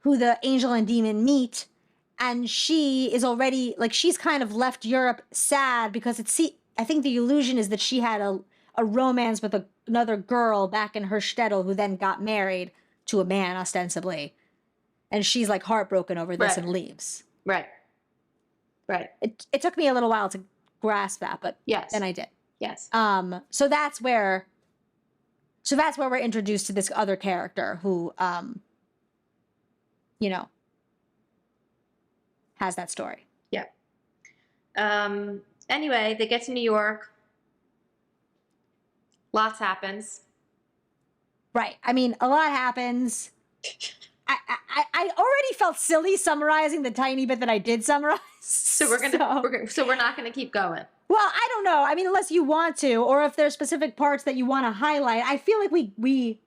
who the angel and demon meet, and she is already, like, she's kind of left Europe sad because I think the illusion is that she had a romance with another girl back in her shtetl who then got married to a man, ostensibly. And she's, like, heartbroken over this and leaves. Right. It took me a little while to grasp that, but then I did. Yes. So that's where we're introduced to this other character who, has that story. Yeah. Anyway, they get to New York. Lots happens. Right. I mean, a lot happens. I already felt silly summarizing the tiny bit that I did summarize. So we're not gonna keep going. Well, I don't know. I mean, unless you want to, or if there's specific parts that you want to highlight. I feel like we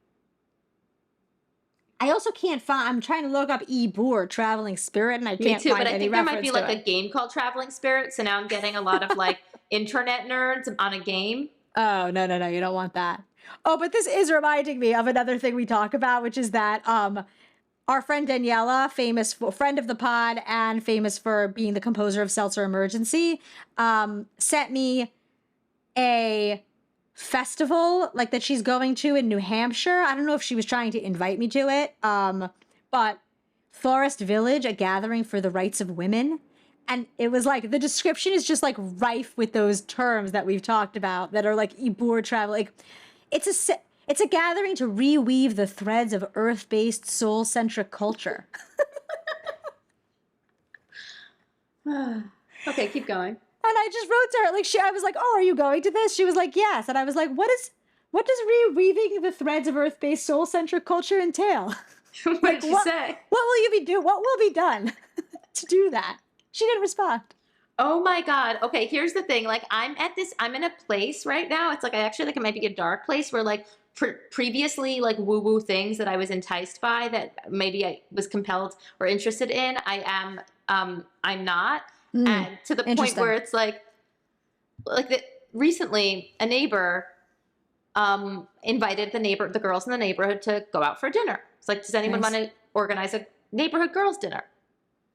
I also can't find. I'm trying to look up Ebor, Traveling Spirit, and I can't find but I any think there might reference be to like it. a game called Traveling Spirit. So now I'm getting a lot of like internet nerds on a game. Oh, no, you don't want that. Oh, but this is reminding me of another thing we talk about, which is that our friend Daniella, friend of the pod and famous for being the composer of Seltzer Emergency, sent me a festival like that she's going to in New Hampshire. I don't know if she was trying to invite me to it, but Forest Village, a gathering for the rights of women. And it was like, the description is just like rife with those terms that we've talked about that are like Ibur travel. Like, it's a gathering to reweave the threads of earth-based, soul-centric culture. Okay, keep going. And I just wrote to her, like, I was like, oh, are you going to this? She was like, yes. And I was like, what does reweaving the threads of earth-based, soul-centric culture entail? What Like, did she say? What will be done to do that? She didn't respond. Oh my God. Okay, here's the thing. Like, I'm in a place right now. It's like, I actually think it might be a dark place where like previously like woo-woo things that I was enticed by that maybe I was compelled or interested in, I'm not. And to the point where it's like recently a neighbor invited the girls in the neighborhood to go out for dinner. It's like, does anyone want to organize a neighborhood girls dinner?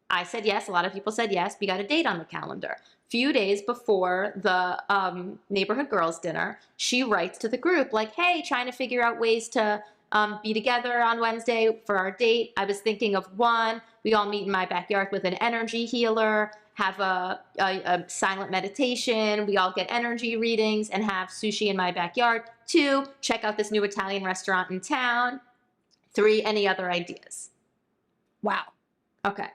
I said yes. A lot of people said yes. We got a date on the calendar. Few days before the neighborhood girls dinner, she writes to the group like, hey, trying to figure out ways to be together on Wednesday for our date. I was thinking of 1, we all meet in my backyard with an energy healer, have a silent meditation, we all get energy readings and have sushi in my backyard. 2, check out this new Italian restaurant in town. 3, any other ideas? Wow. Okay.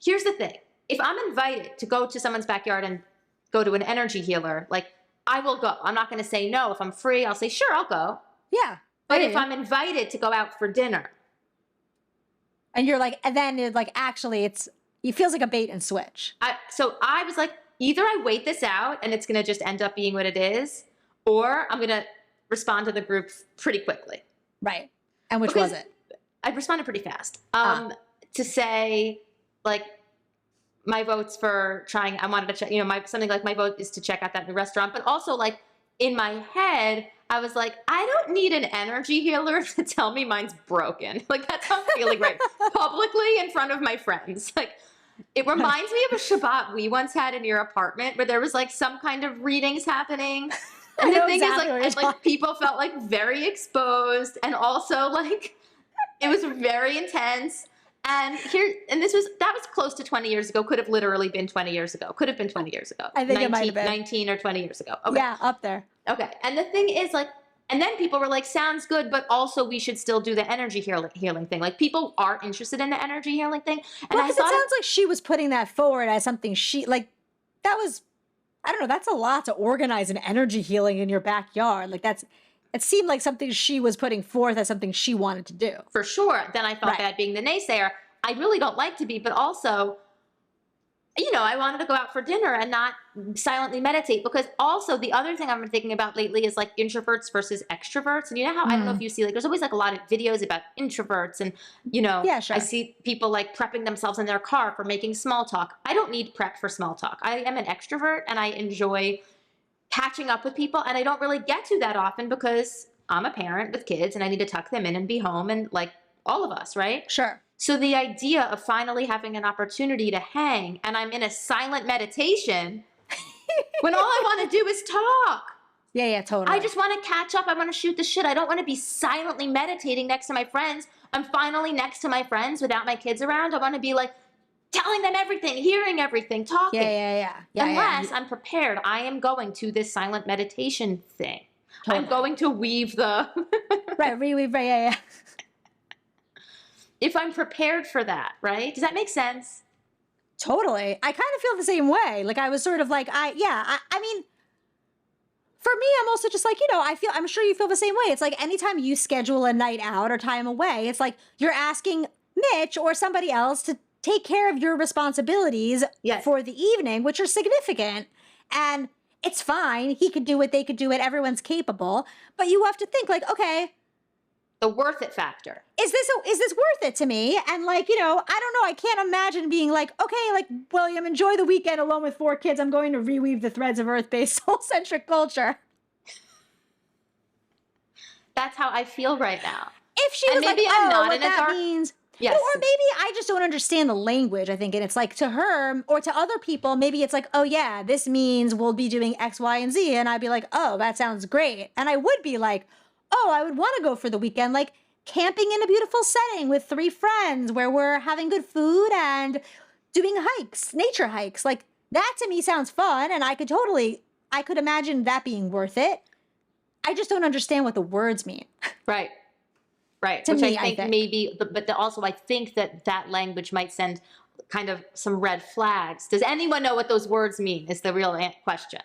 Here's the thing. If I'm invited to go to someone's backyard and go to an energy healer, like, I will go. I'm not going to say no. If I'm free, I'll say, sure, I'll go. Yeah. But if I'm invited to go out for dinner. And you're like, and then it's like, actually, it feels like a bait and switch. So I was like, either I wait this out and it's going to just end up being what it is, or I'm going to respond to the group pretty quickly. Right. And which was it? I responded pretty fast. To say, like, my vote's for trying, I wanted to check, something like my vote is to check out that new restaurant. But also, like, in my head, I was like, I don't need an energy healer to tell me mine's broken. Like, that's how I'm feeling right publicly in front of my friends. Like, it reminds me of a Shabbat we once had in your apartment where there was like some kind of readings happening. And the thing is, like people felt like very exposed, and also like it was very intense. And that was close to 20 years ago. Could have literally been 20 years ago. Could have been 20 years ago. I think it might have been 19 or 20 years ago. Okay. Yeah, up there. Okay. And the thing is, like, and then people were like, sounds good, but also we should still do the energy healing thing. Like, people are interested in the energy healing thing. And well, because it sounds like she was putting that forward as something that was, I don't know, that's a lot to organize an energy healing in your backyard. Like, it seemed like something she was putting forth as something she wanted to do. For sure. Then I felt bad being the naysayer. I really don't like to be, but also, I wanted to go out for dinner and not silently meditate, because also the other thing I've been thinking about lately is like introverts versus extroverts. And you know how, I don't know if you see, like, there's always like a lot of videos about introverts and, yeah, sure. I see people like prepping themselves in their car for making small talk. I don't need prep for small talk. I am an extrovert and I enjoy catching up with people, and I don't really get to that often because I'm a parent with kids and I need to tuck them in and be home, and like all of us, right? Sure. So the idea of finally having an opportunity to hang, and I'm in a silent meditation when all I want to do is talk. Yeah, totally. I just want to catch up. I want to shoot the shit. I don't want to be silently meditating next to my friends. I'm finally next to my friends without my kids around. I want to be like telling them everything, hearing everything, talking. Yeah. Unless I'm prepared, I am going to this silent meditation thing. Totally. I'm going to weave the... reweave, yeah. If I'm prepared for that, right? Does that make sense? Totally. I kind of feel the same way. Like, I was sort of like, I mean, for me, I'm also just like, I'm sure you feel the same way. It's like anytime you schedule a night out or time away, it's like you're asking Mitch or somebody else to take care of your responsibilities for the evening, which are significant. And it's fine. He could do it. They could do it. Everyone's capable. But you have to think like, okay, the worth it factor. Is this worth it to me? And like, I don't know. I can't imagine being like, okay, like, William, enjoy the weekend alone with 4 kids. I'm going to reweave the threads of earth-based soul-centric culture. That's how I feel right now. If she was maybe like, I'm not what in a that dark... means. Yes. Or maybe I just don't understand the language, I think. And it's like to her or to other people, maybe it's like, oh yeah, this means we'll be doing X, Y, and Z. And I'd be like, oh, that sounds great. And I would be like, oh, I would want to go for the weekend, like camping in a beautiful setting with 3 friends where we're having good food and doing hikes, nature hikes. Like that to me sounds fun. And I could imagine that being worth it. I just don't understand what the words mean. Right. Right. To Which me, I think maybe, but also I think that language might send kind of some red flags. Does anyone know what those words mean is the real question.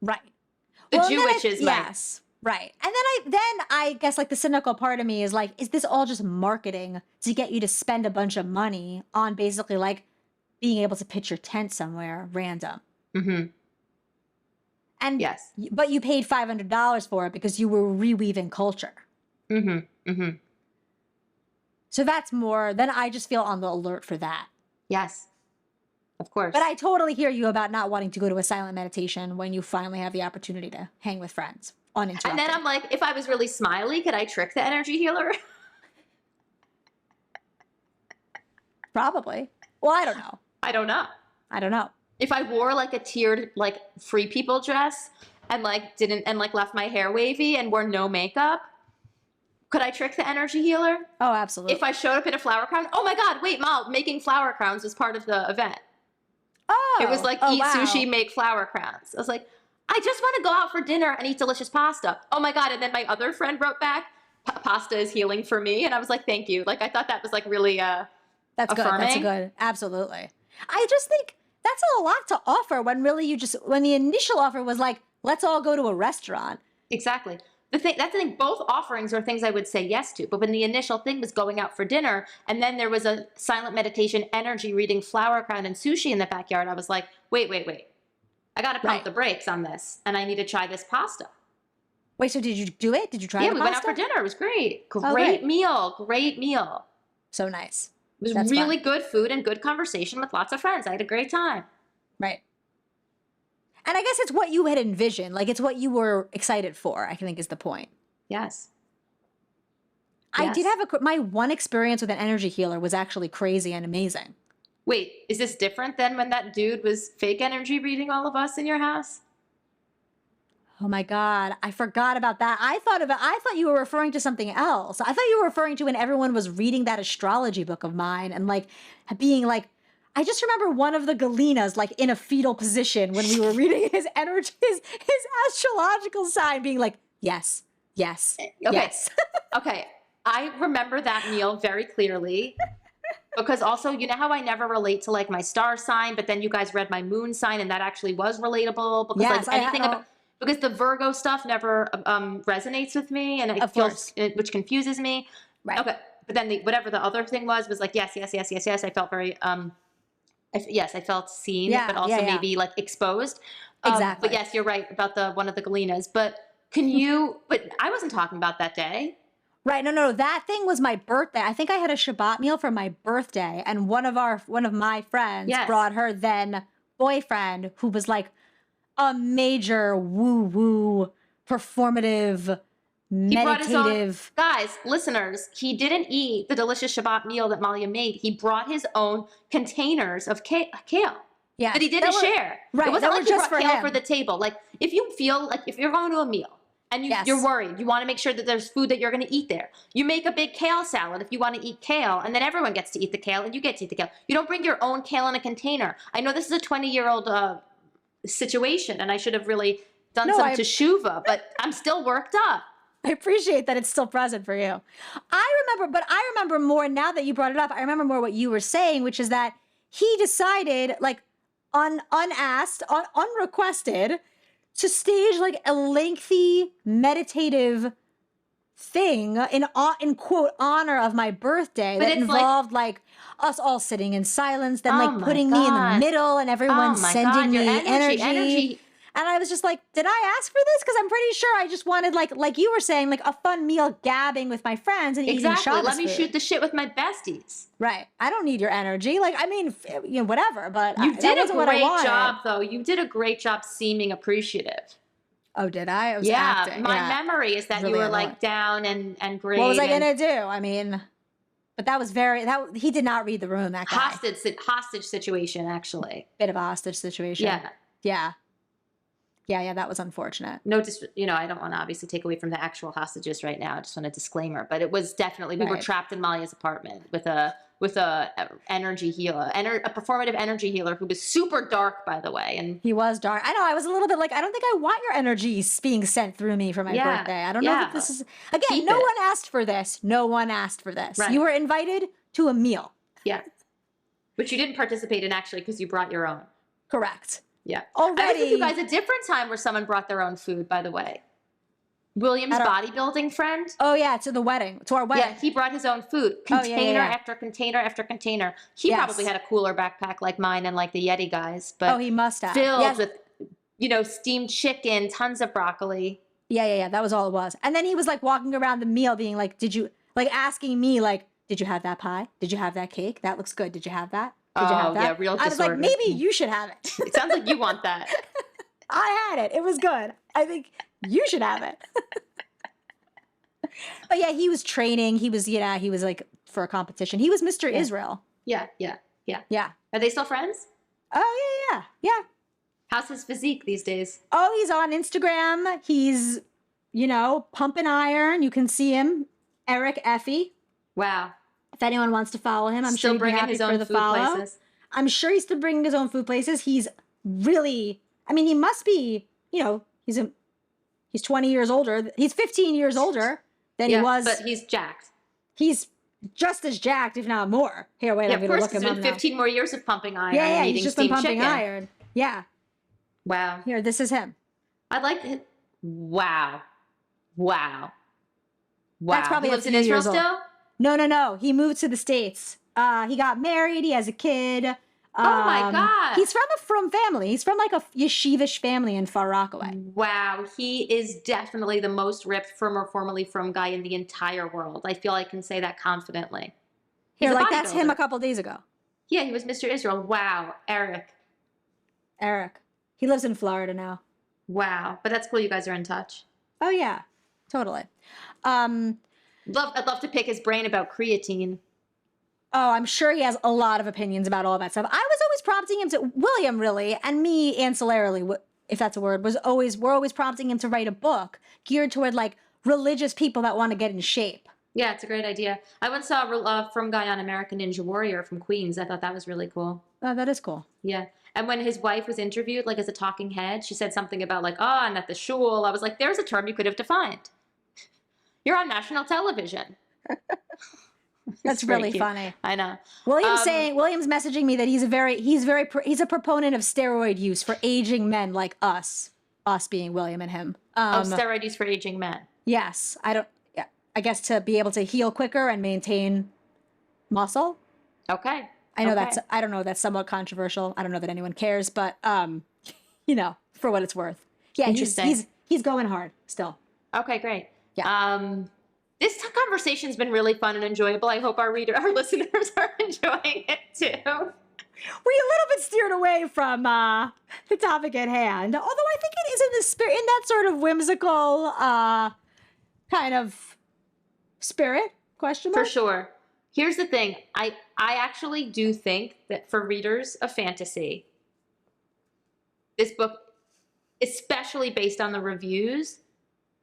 Right. The Jewish is yes. Right. And then I guess like the cynical part of me is like, is this all just marketing to get you to spend a bunch of money on basically like being able to pitch your tent somewhere random? Mm-hmm. And yes. But you paid $500 for it because you were reweaving culture. Mm-hmm. Mm-hmm. So that's more, then I just feel on the alert for that. Yes. Of course. But I totally hear you about not wanting to go to a silent meditation when you finally have the opportunity to hang with friends uninterrupted. And then I'm like, if I was really smiley, could I trick the energy healer? Probably. Well, I don't know. I don't know. If I wore like a tiered like free people dress and like left my hair wavy and wore no makeup, could I trick the energy healer? Oh, absolutely. If I showed up in a flower crown, oh my God, wait, Mal, making flower crowns was part of the event. Oh. It was like eat sushi, make flower crowns. I was like, I just want to go out for dinner and eat delicious pasta. Oh my God. And then my other friend wrote back, pasta is healing for me. And I was like, thank you. Like, I thought that was like really that's affirming. Good. That's good. Absolutely. I just think that's a lot to offer when really when the initial offer was like, let's all go to a restaurant. Exactly. That's the thing. Both offerings are things I would say yes to. But when the initial thing was going out for dinner, and then there was a silent meditation, energy reading, flower crown, and sushi in the backyard, I was like, wait. I got to pump the brakes on this, and I need to try this pasta. Wait, so did you do it? Did you try the pasta? Yeah, we went out for dinner. It was great. Great meal. So nice. It was really good food and good conversation with lots of friends. I had a great time. Right. And I guess it's what you had envisioned. Like, it's what you were excited for, I think is the point. Yes. I did have my one experience with an energy healer was actually crazy and amazing. Wait, is this different than when that dude was fake energy reading all of us in your house? Oh my God, I forgot about that. I thought you were referring to something else. I thought you were referring to when everyone was reading that astrology book of mine and like being like, I just remember one of the Galenas like in a fetal position when we were reading his energy, his astrological sign being like, yes. Okay. Yes. Okay. I remember that meal very clearly because also, you know how I never relate to like my star sign, but then you guys read my moon sign and that actually was relatable because like anything about, because the Virgo stuff never resonates with me and it feels, which confuses me. Right. Okay. But then whatever the other thing was like, yes. I felt very, I felt seen, but also maybe like exposed. Exactly. But yes, you're right about one of the Galenas, but but I wasn't talking about that day. Right. No. That thing was my birthday. I think I had a Shabbat meal for my birthday. And one of my friends brought her then boyfriend who was like a major woo-woo performative meditative. Guys, listeners, he didn't eat the delicious Shabbat meal that Malya made. He brought his own containers of kale. Yeah, that he didn't share. Right. It wasn't like he just brought for kale him. for the table. Like if you feel like if you're going to a meal and you're worried, you want to make sure that there's food that you're going to eat there. You make a big kale salad if you want to eat kale, and then everyone gets to eat the kale and you get to eat the kale. You don't bring your own kale in a container. I know this is a 20-year-old situation, and I should have really done some teshuva, but I'm still worked up. I appreciate that it's still present for you. I remember more now that you brought it up. I remember more what you were saying, which is that he decided, like, unasked, unrequested, to stage like a lengthy meditative thing in quote honor of my birthday that involved like us all sitting in silence, then like putting me in the middle and everyone sending me energy. And I was just like, did I ask for this? Because I'm pretty sure I just wanted like you were saying, like a fun meal gabbing with my friends and eating Shabbos Let me food. shoot the shit with my besties. Right. I don't need your energy. Like, I mean, you know, whatever. But you did a great job, though. You did a great job seeming appreciative. Oh, did I? I was acting. My memory is that really you were like down and great. What was I gonna do? I mean, but that was he did not read the room. That guy. Hostage situation, actually. Bit of a hostage situation. Yeah. Yeah, that was unfortunate. No, I don't want to obviously take away from the actual hostages right now. I just want a disclaimer, but it was definitely, we were trapped in Malya's apartment with a energy healer, a performative energy healer who was super dark, by the way. And he was dark. I know. I was a little bit like, I don't think I want your energy being sent through me for my birthday. I don't know if this is, again, no one asked for this. No one asked for this. Right. You were invited to a meal. Yeah. Which you didn't participate in actually because you brought your own. Correct. Yeah. Already. I was with you guys a different time where someone brought their own food, by the way. William's bodybuilding friend. Oh, yeah, to our wedding. Yeah, he brought his own food. Container after container after container. He probably had a cooler backpack like mine and like the Yeti guys. But he must have. Filled with, steamed chicken, tons of broccoli. Yeah. That was all it was. And then he was like walking around the meal being like, asking me like, did you have that pie? Did you have that cake? That looks good. Did you have that? Did you have that? Yeah, real disorder. I was like, maybe you should have it. It sounds like you want that. I had it. It was good. I think you should have it. But yeah, he was training. He was like for a competition. He was Mr. Israel. Yeah. Are they still friends? Oh, yeah. How's his physique these days? Oh, he's on Instagram. He's, pumping iron. You can see him. Eric Effie. Wow. If anyone wants to follow him, I'm still sure he'd be happy his own for the follow. Places. I'm sure he's still bringing his own food places. He's really, he must be, he's 20 years older. He's 15 years older than he was. But he's jacked. He's just as jacked, if not more. Here, wait, I'm going to look him up now. 15 more years of pumping iron. Yeah, and he's just been pumping iron. Yeah. Wow. Here, this is him. I'd like to. Wow. That's probably he lives in Israel still? No. He moved to the States. He got married. He has a kid. Oh my God. He's from a frum family. He's from like a yeshivish family in Far Rockaway. Wow. He is definitely the most ripped from or formerly from guy in the entire world. I feel I can say that confidently. Here, like that's him a couple days ago. Yeah, he was Mr. Israel. Wow. Eric. He lives in Florida now. Wow. But that's cool you guys are in touch. Oh, yeah. Totally. I'd love to pick his brain about creatine. Oh, I'm sure he has a lot of opinions about all that stuff. I was always prompting him to, William really, and me ancillarily, if that's a word, we're always prompting him to write a book geared toward like religious people that want to get in shape. Yeah, it's a great idea. I once saw a From guy on American Ninja Warrior from Queens. I thought that was really cool. Oh, that is cool. Yeah. And when his wife was interviewed, like as a talking head, she said something about like, and at the shul. I was like, there's a term you could have defined. You're on national television. That's really funny. I know. William's messaging me that he's a proponent of steroid use for aging men like us being William and him. Steroid use for aging men. Yes. I guess to be able to heal quicker and maintain muscle. Okay. I don't know, that's somewhat controversial. I don't know that anyone cares, but for what it's worth. Yeah, he's going hard still. Okay, great. Yeah. This conversation's been really fun and enjoyable. I hope our listeners are enjoying it too. We a little bit steered away from the topic at hand, although I think it is in the spirit, in that sort of whimsical kind of spirit. Question mark? For sure. Here's the thing. I actually do think that for readers of fantasy, this book, especially based on the reviews,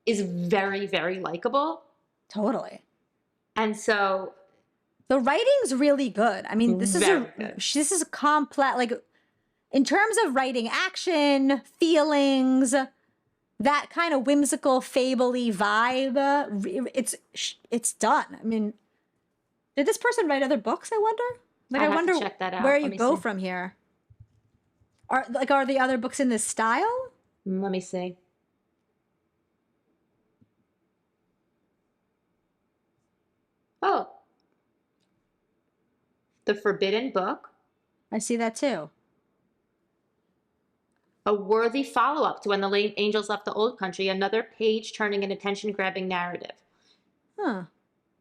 is very, very likable. Totally. And so the writing's really good. I mean, this is a complex, like in terms of writing action, feelings, that kind of whimsical, fable-y vibe, it's done. I mean, did this person write other books, I wonder? I wonder check that out. Where you go from here. Are the other books in this style? Let me see. Oh. The Forbidden Book. I see that too. A worthy follow-up to When the Angels Left the Old Country, another page-turning and attention-grabbing narrative. Huh.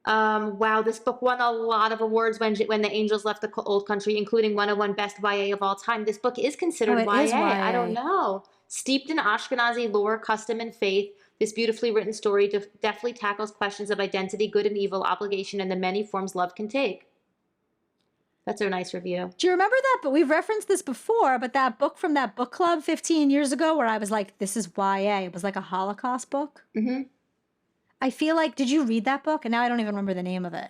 Wow, this book won a lot of awards when the Angels Left the Old Country, including 101 Best YA of all time. This book is considered YA. I don't know. Steeped in Ashkenazi lore, custom, and faith, this beautifully written story deftly tackles questions of identity, good and evil, obligation, and the many forms love can take. That's a nice review. Do you remember that? But we've referenced this before, but that book from that book club 15 years ago where I was like, this is YA. It was like a Holocaust book. Mm-hmm. I feel like, did you read that book? And now I don't even remember the name of it.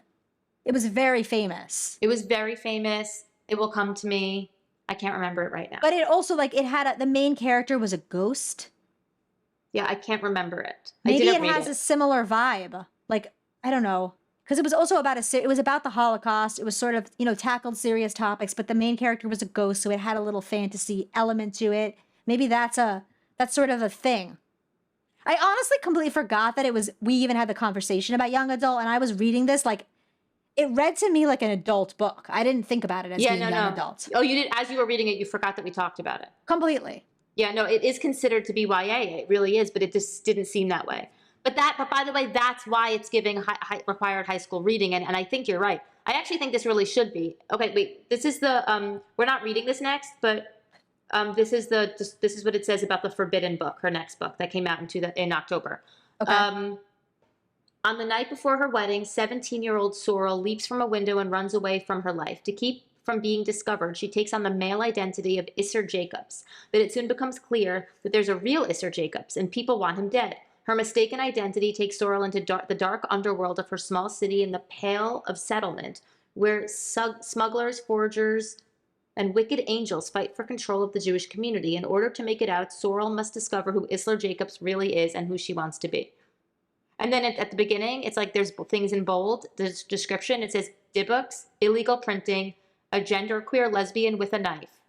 It was very famous. It was very famous. It will come to me. I can't remember it right now. But it also, like, it had the main character was a ghost. Yeah, I can't remember it. Maybe it has a similar vibe. Like, I don't know. Because it was also about it was about the Holocaust. It was sort of, tackled serious topics, but the main character was a ghost, so it had a little fantasy element to it. Maybe that's sort of a thing. I honestly completely forgot that we even had the conversation about young adult, and I was reading this, like, it read to me like an adult book. I didn't think about it as being young adult. Oh, you did? As you were reading it, you forgot that we talked about it. Completely. Yeah, no, it is considered to be YA. It really is, but it just didn't seem that way. But by the way, that's why it's giving required high school reading, and I think you're right. I actually think this really should be. Okay, wait. This is the we're not reading this next, but this is what it says about the Forbidden Book, her next book that came out in October. Okay. On the night before her wedding, 17-year-old Sorrel leaps from a window and runs away from her life. To keep from being discovered, she takes on the male identity of Isser Jacobs. But it soon becomes clear that there's a real Isser Jacobs, and people want him dead. Her mistaken identity takes Sorrel into the dark underworld of her small city in the Pale of Settlement, where smugglers, forgers, and wicked angels fight for control of the Jewish community. In order to make it out, Sorrel must discover who Isser Jacobs really is and who she wants to be. And then at the beginning, it's like there's things in bold. There's description. It says, Dibbooks, illegal printing, a genderqueer lesbian with a knife.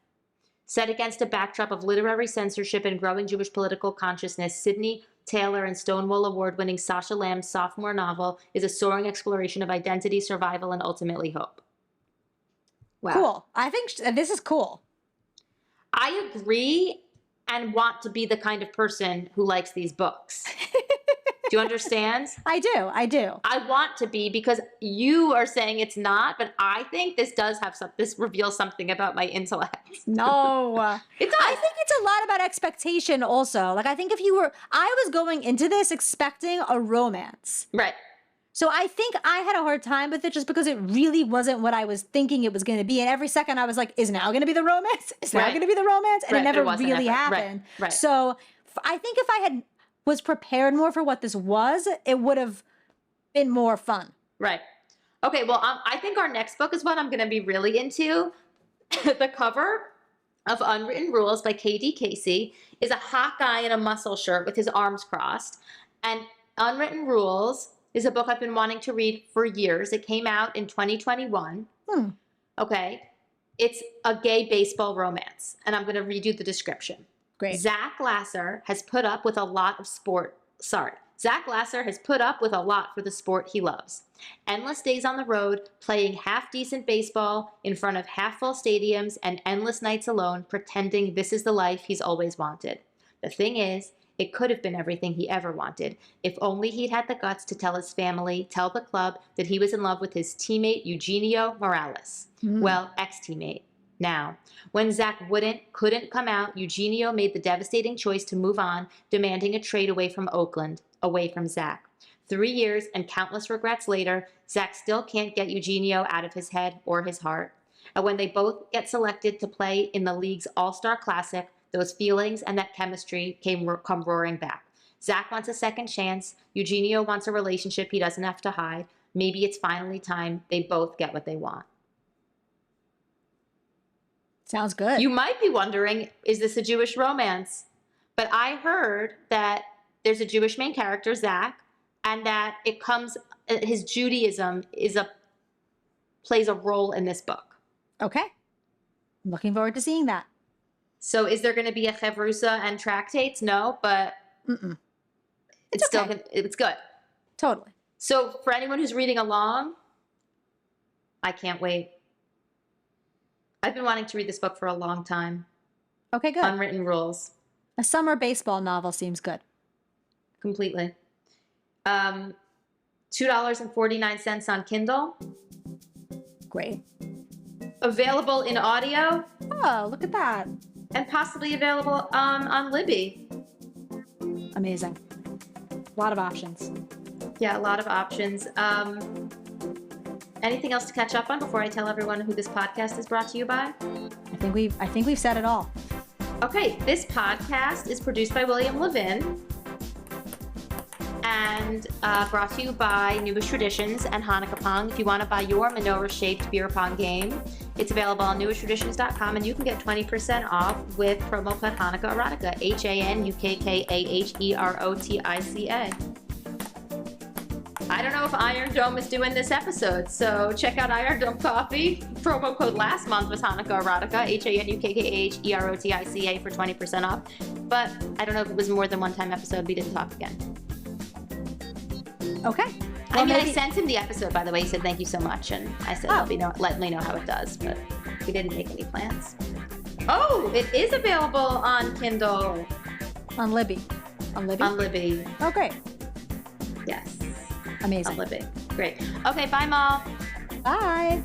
Set against a backdrop of literary censorship and growing Jewish political consciousness, Sidney Taylor and Stonewall Award-winning Sacha Lamb's sophomore novel is a soaring exploration of identity, survival, and ultimately hope. Wow. Cool. I think this is cool. I agree and want to be the kind of person who likes these books. Do you understand? I do. I want to be, because you are saying it's not, but I think this does have this reveals something about my intellect. No. It does. I think it's a lot about expectation also. Like, I think I was going into this expecting a romance. Right. So I think I had a hard time with it just because it really wasn't what I was thinking it was going to be. And every second I was like, is now going to be the romance? Is now going to be the romance? And it never really happened. Right. So I think if I was prepared more for what this was, it would have been more fun. Right. Okay, well, I think our next book is one I'm going to be really into. The cover of Unwritten Rules by K.D. Casey is a hot guy in a muscle shirt with his arms crossed. And Unwritten Rules is a book I've been wanting to read for years. It came out in 2021. Okay. It's a gay baseball romance. And I'm going to read you the description. Great. Zach Lasser has put up with a lot for the sport he loves. Endless days on the road, playing half-decent baseball in front of half-full stadiums, and endless nights alone, pretending this is the life he's always wanted. The thing is, it could have been everything he ever wanted, if only he'd had the guts to tell his family, tell the club, that he was in love with his teammate Eugenio Morales. Well, ex-teammate. Now, when Zach couldn't come out, Eugenio made the devastating choice to move on, demanding a trade away from Oakland, away from Zach. 3 years and countless regrets later, Zach still can't get Eugenio out of his head or his heart. And when they both get selected to play in the league's All-Star Classic, those feelings and that chemistry come roaring back. Zach wants a second chance. Eugenio wants a relationship he doesn't have to hide. Maybe it's finally time they both get what they want. Sounds good. You might be wondering, is this a Jewish romance? But I heard that there's a Jewish main character, Zach, and that his Judaism plays a role in this book. Okay. I'm looking forward to seeing that. So is there going to be a Chavrusa and tractates? No, but it's okay. It's good. Totally. So for anyone who's reading along, I can't wait. I've been wanting to read this book for a long time. Okay, good. Unwritten Rules. A summer baseball novel seems good. Completely. $2.49 on Kindle. Great. Available in audio. Oh, look at that. And possibly available on Libby. Amazing. A lot of options. Yeah, a lot of options. anything else to catch up on before I tell everyone who this podcast is brought to you by? I think we've said it all. Okay, this podcast is produced by William Levin and brought to you by Newest Traditions and Hanukkah Pong. If you want to buy your menorah-shaped beer pong game, it's available on newesttraditions.com, and you can get 20% off with promo code Hanukkah Erotica, HANUKKAHEROTICA. I don't know if Iron Dome is doing this episode, so check out Iron Dome Coffee. Promo code last month was Hanukkah Erotica, HANUKKAHEROTICA for 20% off. But I don't know if it was more than one-time episode. We didn't talk again. Okay. Well, I sent him the episode, by the way. He said thank you so much, and I said let me know how it does, but we didn't make any plans. Oh, it is available on Kindle. On Libby. On Libby. Oh, great. Yes. Amazing. On Libby. Great. Okay, bye, Mal. Bye.